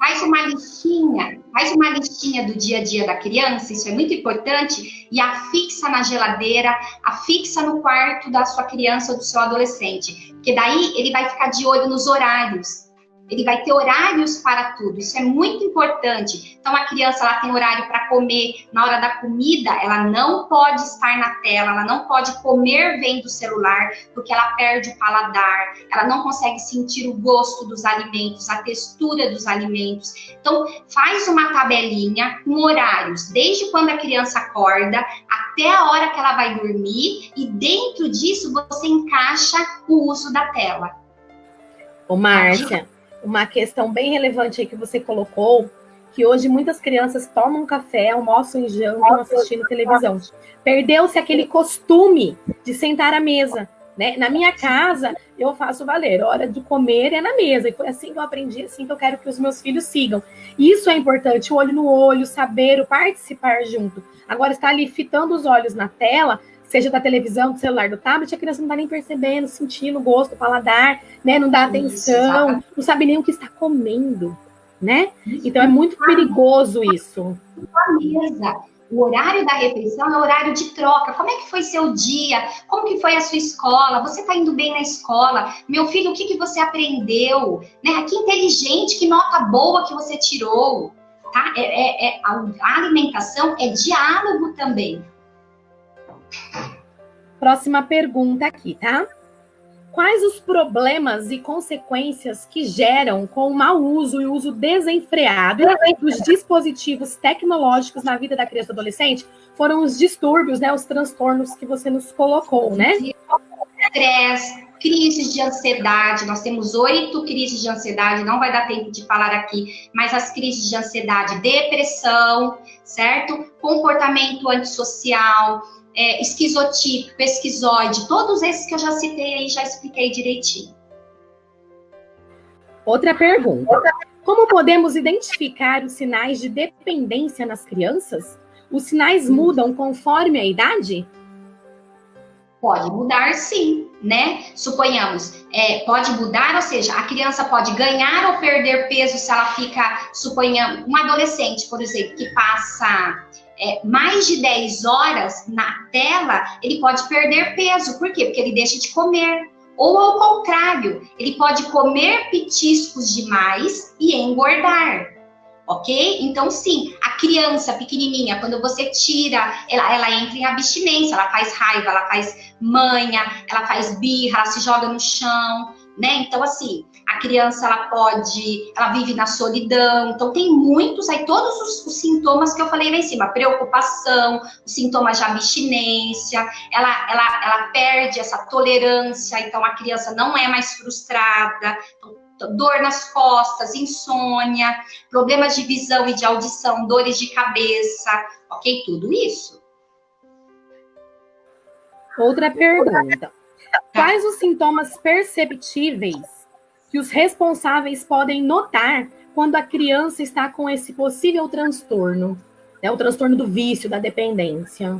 Faz uma listinha do dia a dia da criança, isso é muito importante, e afixa na geladeira, afixa no quarto da sua criança ou do seu adolescente, porque daí ele vai ficar de olho nos horários. Ele vai ter horários para tudo, isso é muito importante. Então, a criança ela tem horário para comer, na hora da comida, ela não pode estar na tela, ela não pode comer vendo o celular, porque ela perde o paladar, ela não consegue sentir o gosto dos alimentos, a textura dos alimentos. Então, faz uma tabelinha com horários, desde quando a criança acorda até a hora que ela vai dormir, e dentro disso você encaixa o uso da tela. Ô, Márcia, uma questão bem relevante aí que você colocou, que hoje muitas crianças tomam café, almoçam e jantam assistindo televisão. Perdeu-se aquele costume de sentar à mesa, né? Na minha casa, eu faço valer, hora de comer é na mesa, e foi assim que eu aprendi, assim que eu quero que os meus filhos sigam. Isso é importante, o olho no olho, saber, o participar junto. Agora, estar ali fitando os olhos na tela, seja da televisão, do celular, do tablet, a criança não está nem percebendo, sentindo o gosto, o paladar, né? Não dá atenção, não sabe nem o que está comendo, né? Então é muito perigoso isso. A mesa, o horário da refeição é o horário de troca. Como é que foi seu dia? Como que foi a sua escola? Você está indo bem na escola? Meu filho, o que você aprendeu? Né? Que inteligente, que nota boa que você tirou? Tá? A alimentação é diálogo também. Próxima pergunta aqui, tá? Quais os problemas e consequências que geram com o mau uso e o uso desenfreado dos dispositivos tecnológicos na vida da criança e do adolescente? Foram os distúrbios, né? Os transtornos que você nos colocou, né? Estresse, crises de ansiedade. Nós temos 8 crises de ansiedade, não vai dar tempo de falar aqui, mas as crises de ansiedade, depressão, certo? Comportamento antissocial, esquizotípico, esquizoide, todos esses que eu já citei aí, já expliquei direitinho. Outra pergunta. Como podemos identificar os sinais de dependência nas crianças? Os sinais mudam conforme a idade? Pode mudar, sim, né? Suponhamos, pode mudar, ou seja, a criança pode ganhar ou perder peso se ela fica, suponhamos, um adolescente, por exemplo, que passa mais de 10 horas na tela, ele pode perder peso. Por quê? Porque ele deixa de comer. Ou ao contrário, ele pode comer petiscos demais e engordar. Ok? Então, sim, a criança pequenininha, quando você tira, ela entra em abstinência, ela faz raiva, ela faz manha, ela faz birra, ela se joga no chão. né? Então, assim, a criança, ela vive na solidão, então tem muitos aí, todos os sintomas que eu falei lá em cima, preocupação, os sintomas de abstinência, ela perde essa tolerância, então a criança não é mais frustrada, então, dor nas costas, insônia, problemas de visão e de audição, dores de cabeça, ok? Tudo isso. Outra pergunta. Quais os sintomas perceptíveis que os responsáveis podem notar quando a criança está com esse possível transtorno? O transtorno do vício, da dependência.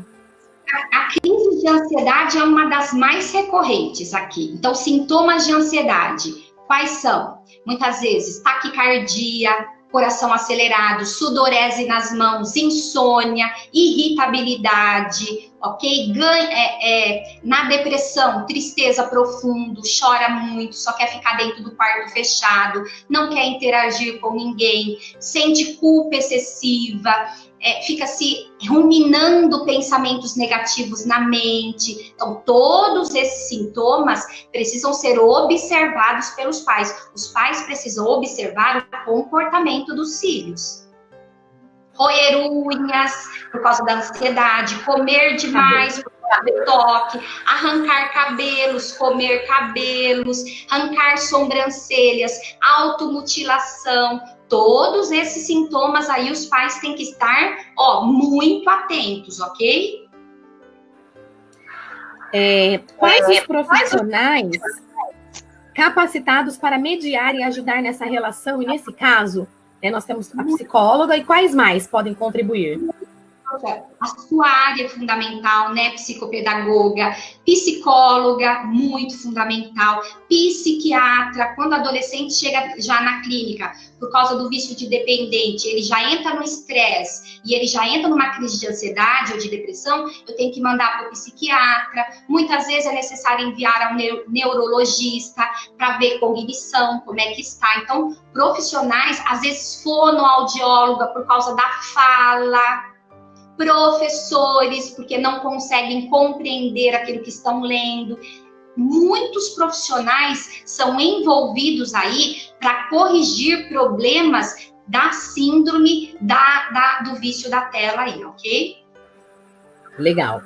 A crise de ansiedade é uma das mais recorrentes aqui. Então, sintomas de ansiedade, quais são? Muitas vezes, taquicardia, coração acelerado, sudorese nas mãos, insônia, irritabilidade, ok? Na depressão, tristeza profundo, chora muito, só quer ficar dentro do quarto fechado, não quer interagir com ninguém, sente culpa excessiva, fica se ruminando pensamentos negativos na mente. Então, todos esses sintomas precisam ser observados pelos pais. Os pais precisam observar o comportamento dos filhos. Roer unhas por causa da ansiedade, comer demais por causa do toque, arrancar cabelos, comer cabelos, arrancar sobrancelhas, automutilação. Todos esses sintomas aí os pais têm que estar, muito atentos, ok? Quais os profissionais capacitados para mediar e ajudar nessa relação e nesse caso? Nós temos a psicóloga e quais mais podem contribuir? A sua área é fundamental, né? Psicopedagoga, psicóloga, muito fundamental, psiquiatra. Quando o adolescente chega já na clínica por causa do vício de dependente, ele já entra no estresse e ele já entra numa crise de ansiedade ou de depressão, eu tenho que mandar para o psiquiatra. Muitas vezes é necessário enviar ao neurologista para ver cognição, como é que está. Então, profissionais, às vezes fonoaudióloga por causa da fala, professores, porque não conseguem compreender aquilo que estão lendo. Muitos profissionais são envolvidos aí para corrigir problemas da síndrome do vício da tela aí, ok? Legal.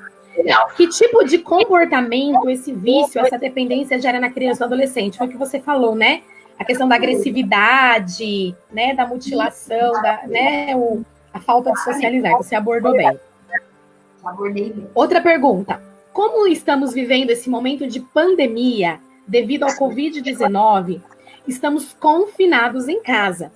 Que tipo de comportamento esse vício, essa dependência gera na criança e no adolescente? Foi o que você falou, né? A questão da agressividade, né? Da mutilação, a falta de socializar, você abordou bem. Abordei bem. Outra pergunta. Como estamos vivendo esse momento de pandemia devido ao Covid-19, estamos confinados em casa.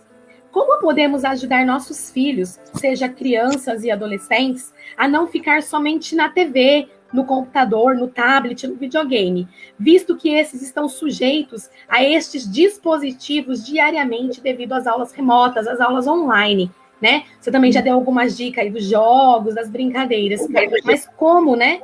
Como podemos ajudar nossos filhos, seja crianças e adolescentes, a não ficar somente na TV, no computador, no tablet, no videogame, visto que esses estão sujeitos a estes dispositivos diariamente devido às aulas remotas, às aulas online? Né? Você também já deu algumas dicas aí dos jogos, das brincadeiras, mas como, né?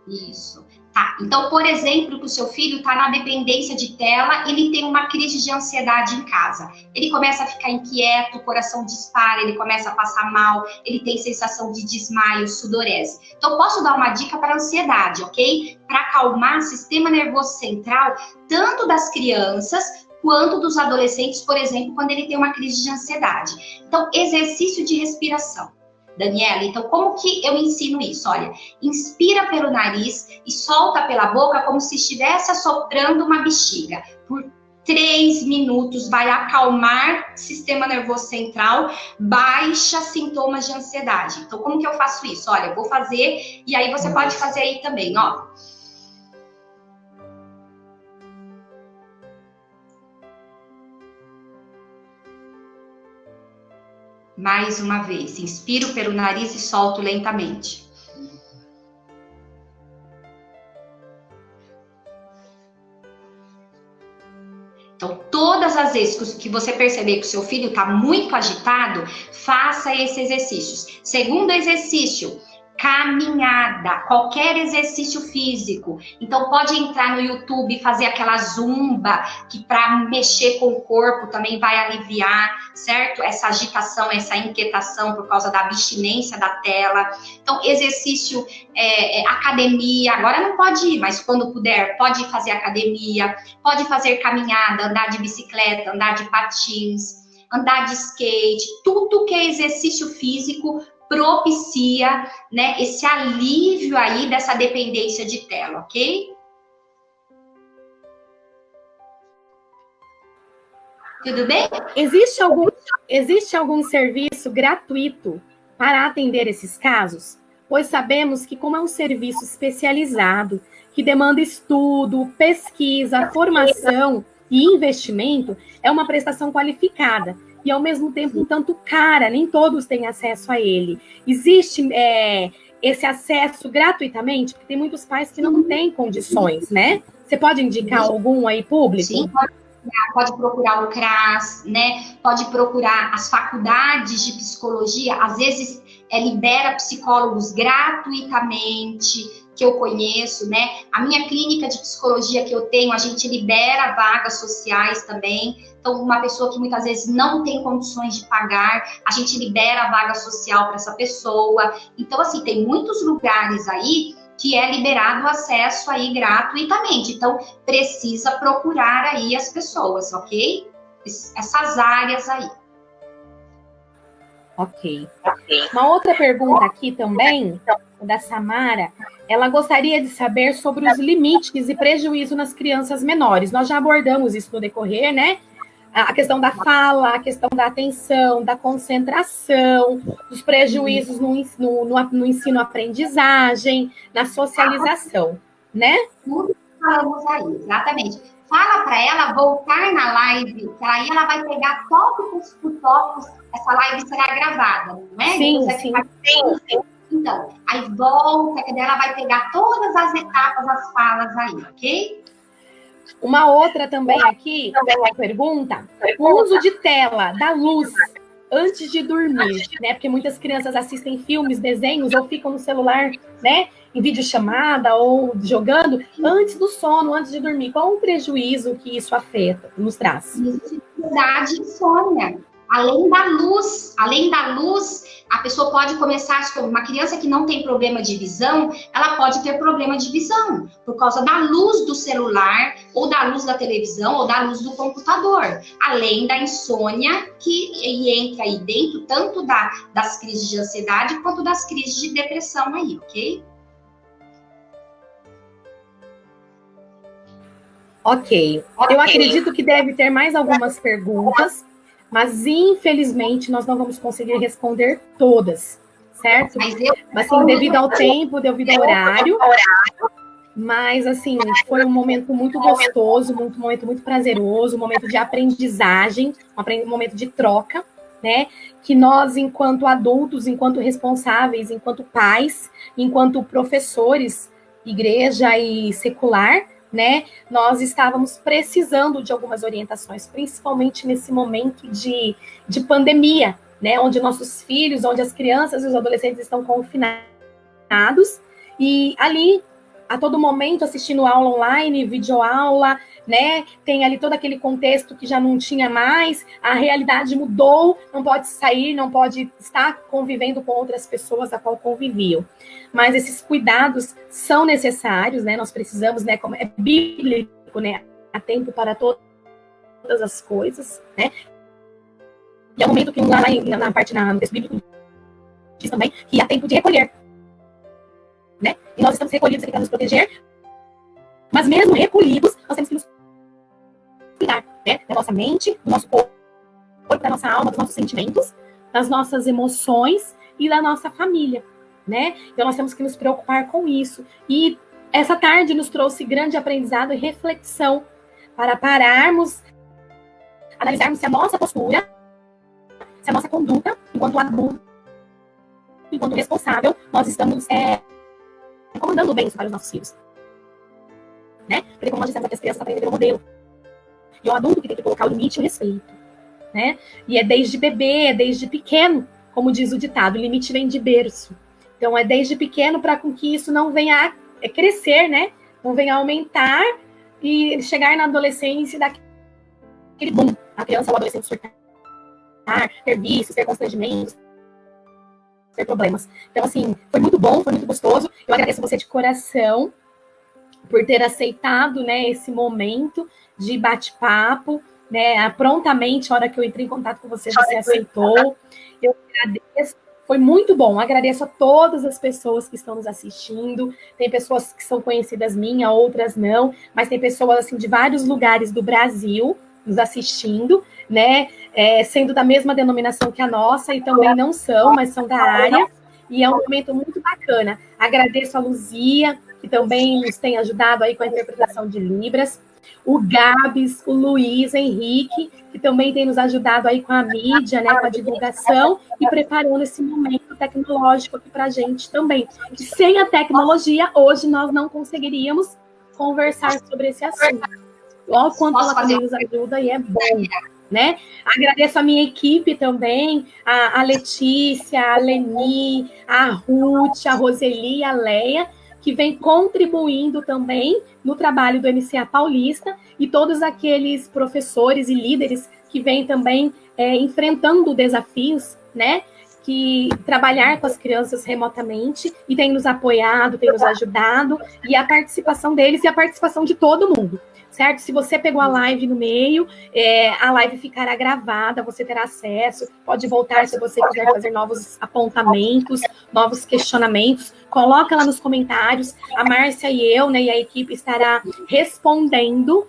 Isso. Tá. Então, por exemplo, que o seu filho está na dependência de tela, ele tem uma crise de ansiedade em casa. Ele começa a ficar inquieto, o coração dispara, ele começa a passar mal, ele tem sensação de desmaio, sudorese. Então, posso dar uma dica para a ansiedade, ok? Para acalmar o sistema nervoso central, tanto das crianças quanto dos adolescentes, por exemplo, quando ele tem uma crise de ansiedade. Então, exercício de respiração. Daniela, então como que eu ensino isso? Olha, inspira pelo nariz e solta pela boca como se estivesse assoprando uma bexiga. Por 3 minutos, vai acalmar o sistema nervoso central, baixa sintomas de ansiedade. Então, como que eu faço isso? Olha, eu vou fazer, e aí você pode fazer aí também, ó. Mais uma vez, inspiro pelo nariz e solto lentamente. Então, todas as vezes que você perceber que o seu filho está muito agitado, faça esses exercícios. Segundo exercício, caminhada, qualquer exercício físico. Então, pode entrar no YouTube e fazer aquela zumba, que para mexer com o corpo também vai aliviar, certo? Essa agitação, essa inquietação por causa da abstinência da tela. Então, exercício, academia, agora não pode ir, mas quando puder, pode fazer academia, pode fazer caminhada, andar de bicicleta, andar de patins, andar de skate, tudo que é exercício físico propicia, né, esse alívio aí dessa dependência de tela, ok? Tudo bem? Existe algum serviço gratuito para atender esses casos? Pois sabemos que, como é um serviço especializado, que demanda estudo, pesquisa, formação e investimento, é uma prestação qualificada e, ao mesmo tempo, um tanto cara, nem todos têm acesso a ele. Existe esse acesso gratuitamente? Porque tem muitos pais que não têm condições, né? Você pode indicar algum aí público? Sim, pode procurar o CRAS, né? Pode procurar as faculdades de psicologia, às vezes libera psicólogos gratuitamente, que eu conheço, né? A minha clínica de psicologia que eu tenho, a gente libera vagas sociais também. Então, uma pessoa que muitas vezes não tem condições de pagar, a gente libera a vaga social para essa pessoa. Então, assim, tem muitos lugares aí que é liberado o acesso aí gratuitamente. Então, precisa procurar aí as pessoas, ok? Essas áreas aí. Ok. Uma outra pergunta aqui também, da Samara, ela gostaria de saber sobre os limites e prejuízo nas crianças menores. Nós já abordamos isso no decorrer, né? A questão da fala, a questão da atenção, da concentração, dos prejuízos no ensino-aprendizagem, na socialização, né? Tudo falamos aí, exatamente. Fala para ela voltar na live, que aí ela vai pegar tópicos por tópicos, essa live será gravada, não é? Sim, sim. Então, aí volta, que ela vai pegar todas as etapas, as falas aí, ok? Uma outra também aqui, pergunta, o uso de tela, da luz, antes de dormir, né? Porque muitas crianças assistem filmes, desenhos, ou ficam no celular, né? Em videochamada, ou jogando, antes do sono, antes de dormir. Qual o prejuízo que isso afeta, nos traz? Dificuldade de insônia. Além da luz, a pessoa pode começar, uma criança que não tem problema de visão, ela pode ter problema de visão, por causa da luz do celular, ou da luz da televisão, ou da luz do computador. Além da insônia, que entra aí dentro, tanto das crises de ansiedade, quanto das crises de depressão aí, ok? Ok. Eu acredito que deve ter mais algumas perguntas, mas infelizmente nós não vamos conseguir responder todas, certo? Mas assim, devido ao tempo, devido ao horário. Mas assim, foi um momento muito gostoso, um momento muito prazeroso, um momento de aprendizagem, um momento de troca, né? Que nós, enquanto adultos, enquanto responsáveis, enquanto pais, enquanto professores, igreja e secular, né, nós estávamos precisando de algumas orientações, principalmente nesse momento de pandemia, né, onde nossos filhos, onde as crianças e os adolescentes estão confinados, e ali, a todo momento, assistindo aula online, videoaula, né, tem ali todo aquele contexto que já não tinha mais, a realidade mudou, não pode sair, não pode estar convivendo com outras pessoas a qual conviviam. Mas esses cuidados são necessários, né, nós precisamos, né, como é bíblico, né, há tempo para todas as coisas, né, e é um momento que lá na parte, no texto bíblico, diz também que há tempo de recolher, né, e nós estamos recolhidos aqui para nos proteger, mas mesmo recolhidos, nós temos que nos cuidar, né, da nossa mente, do nosso corpo, da nossa alma, dos nossos sentimentos, das nossas emoções e da nossa família, né? Então nós temos que nos preocupar com isso. E essa tarde nos trouxe grande aprendizado e reflexão para pararmos, analisarmos se a nossa postura, se a nossa conduta, enquanto adulto, enquanto responsável, nós estamos comandando bem isso para os nossos filhos. Né? Porque como nós dissemos, que as crianças aprendem pelo modelo. E é o adulto que tem que colocar o limite e o respeito. Né? E é desde bebê, é desde pequeno, como diz o ditado, o limite vem de berço. Então, é desde pequeno para com que isso não venha a crescer, né? Não venha a aumentar e chegar na adolescência e dar aquele boom. A criança ou o adolescente surtar, ter vícios, ter constrangimentos, ter problemas. Então, assim, foi muito bom, foi muito gostoso. Eu agradeço você de coração por ter aceitado, né, esse momento de bate-papo, né, prontamente, a hora que eu entrei em contato com você, você aceitou. Eu agradeço, foi muito bom. Agradeço a todas as pessoas que estão nos assistindo. Tem pessoas que são conhecidas minhas, outras não, mas tem pessoas, assim, de vários lugares do Brasil nos assistindo, né, sendo da mesma denominação que a nossa, e também não são, mas são da área, e é um momento muito bacana. Agradeço a Luzia, que também nos tem ajudado aí com a interpretação de Libras, o Gabs, o Luiz Henrique, que também tem nos ajudado aí com a mídia, né, com a divulgação, e preparando esse momento tecnológico aqui para a gente também. E sem a tecnologia, hoje nós não conseguiríamos conversar sobre esse assunto. Olha o quanto ela também nos ajuda e é bom, né? Agradeço a minha equipe também, a Letícia, a Leni, a Ruth, a Roseli e a Leia, que vem contribuindo também no trabalho do MCA Paulista, e todos aqueles professores e líderes que vêm também enfrentando desafios, né? Que trabalhar com as crianças remotamente, e tem nos apoiado, tem nos ajudado, e a participação deles e a participação de todo mundo, certo? Se você pegou a live no meio, a live ficará gravada, você terá acesso, pode voltar se você quiser fazer novos apontamentos, novos questionamentos, coloca lá nos comentários, a Márcia e eu, né, e a equipe estará respondendo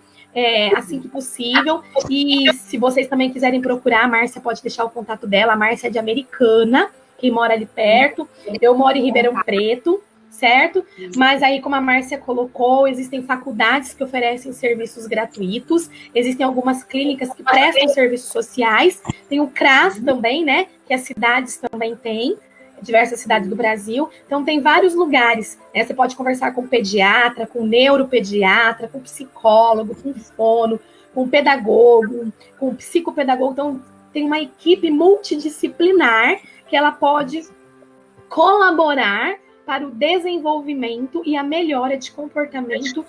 assim que possível. E se vocês também quiserem procurar, a Márcia pode deixar o contato dela. A Márcia é de Americana, quem mora ali perto. Eu moro em Ribeirão Preto, certo? Mas aí, como a Márcia colocou, existem faculdades que oferecem serviços gratuitos, existem algumas clínicas que prestam serviços sociais, tem o CRAS também, né? Que as cidades também têm, diversas cidades do Brasil. Então, tem vários lugares, né? Você pode conversar com pediatra, com neuropediatra, com psicólogo, com fono, com pedagogo, com psicopedagogo. Então, tem uma equipe multidisciplinar que ela pode colaborar para o desenvolvimento e a melhora de comportamento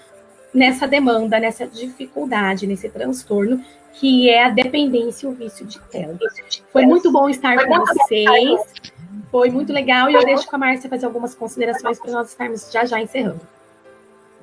nessa demanda, nessa dificuldade, nesse transtorno, que é a dependência e o vício de tela. Foi muito bom estar com vocês. Foi muito legal, e eu deixo com a Márcia fazer algumas considerações para nós estarmos já encerrando.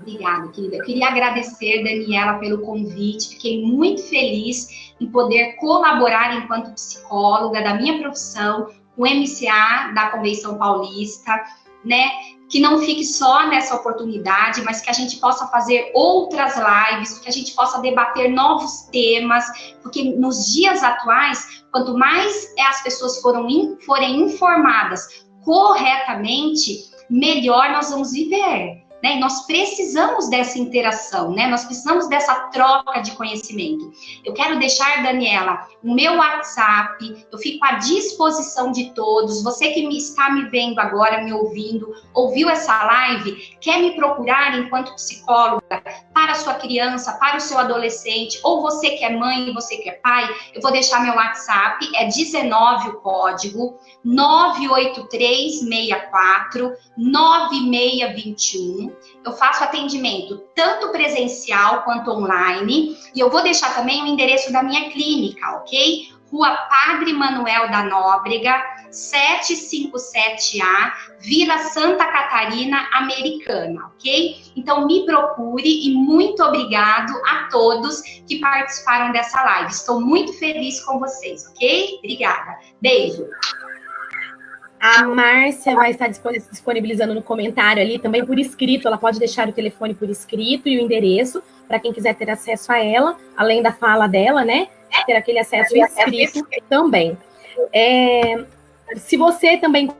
Obrigada, querida. Eu queria agradecer, Daniela, pelo convite. Fiquei muito feliz em poder colaborar enquanto psicóloga da minha profissão com o MCA da Convenção Paulista, né? Que não fique só nessa oportunidade, mas que a gente possa fazer outras lives, que a gente possa debater novos temas, porque nos dias atuais, quanto mais as pessoas forem informadas corretamente, melhor nós vamos viver, né? E nós precisamos dessa interação, né? Nós precisamos dessa troca de conhecimento. Eu quero deixar, Daniela, o meu WhatsApp, eu fico à disposição de todos. Você que está me vendo agora, me ouvindo, ouviu essa live, quer me procurar enquanto psicóloga para a sua criança, para o seu adolescente, ou você que é mãe, você que é pai, eu vou deixar meu WhatsApp, é 19 o código, 98364 9621. Eu faço atendimento tanto presencial quanto online, e eu vou deixar também o endereço da minha clínica, ok? Rua Padre Manuel da Nóbrega, 757A, Vila Santa Catarina, Americana, ok? Então, me procure, e muito obrigado a todos que participaram dessa live. Estou muito feliz com vocês, ok? Obrigada. Beijo. A Márcia vai estar disponibilizando no comentário ali, também por escrito. Ela pode deixar o telefone por escrito e o endereço, para quem quiser ter acesso a ela, além da fala dela, né? Ter aquele acesso escrito também. Se você também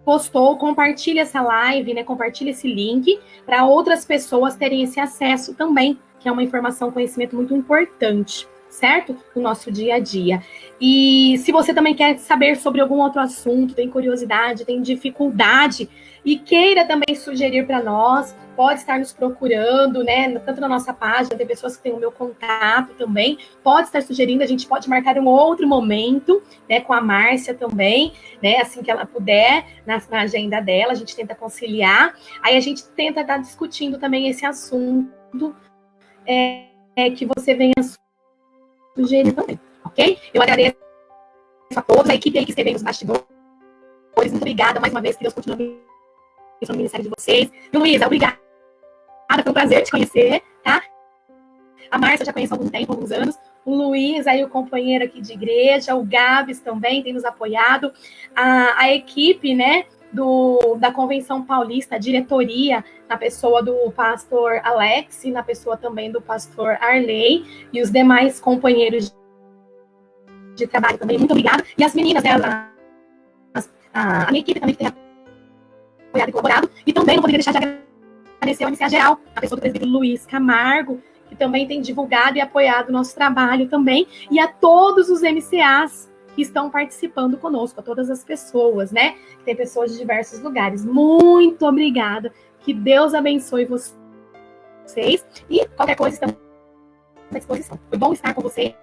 gostou, compartilhe essa live, né? Compartilhe esse link para outras pessoas terem esse acesso também, que é uma informação, conhecimento muito importante, certo? No nosso dia a dia. E se você também quer saber sobre algum outro assunto, tem curiosidade, tem dificuldade e queira também sugerir para nós, pode estar nos procurando, né? Tanto na nossa página, tem pessoas que têm o meu contato também, pode estar sugerindo, a gente pode marcar um outro momento, né? Com a Márcia também, né? Assim que ela puder, na agenda dela, a gente tenta conciliar. Aí a gente tenta estar discutindo também esse assunto que você venha sugerir também, ok? Eu agradeço a todos, a equipe aí que esteve nos bastidores. Muito obrigada mais uma vez, que Deus continue no ministério de vocês. E Luísa, obrigada, foi um prazer te conhecer, tá? A Márcia eu já conheço há algum tempo, alguns anos. O Luiz, aí o companheiro aqui de igreja, o Gabs também tem nos apoiado. A equipe, né, da Convenção Paulista, a diretoria, na pessoa do pastor Alex, e na pessoa também do pastor Arley, e os demais companheiros de trabalho também, muito obrigada. E as meninas, né, a minha equipe também que tem apoiado e colaborado. E também não poderia deixar de agradecer ao MCA Geral, a pessoa do presbítero Luiz Camargo, que também tem divulgado e apoiado o nosso trabalho também, e a todos os MCAs que estão participando conosco, a todas as pessoas, né? Que tem pessoas de diversos lugares. Muito obrigada. Que Deus abençoe vocês. E qualquer coisa, estamos à disposição. Foi bom estar com vocês,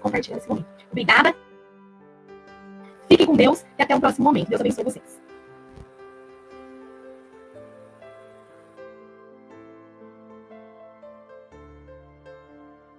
compartilhando esse momento. Obrigada. Fiquem com Deus e até o próximo momento. Deus abençoe vocês.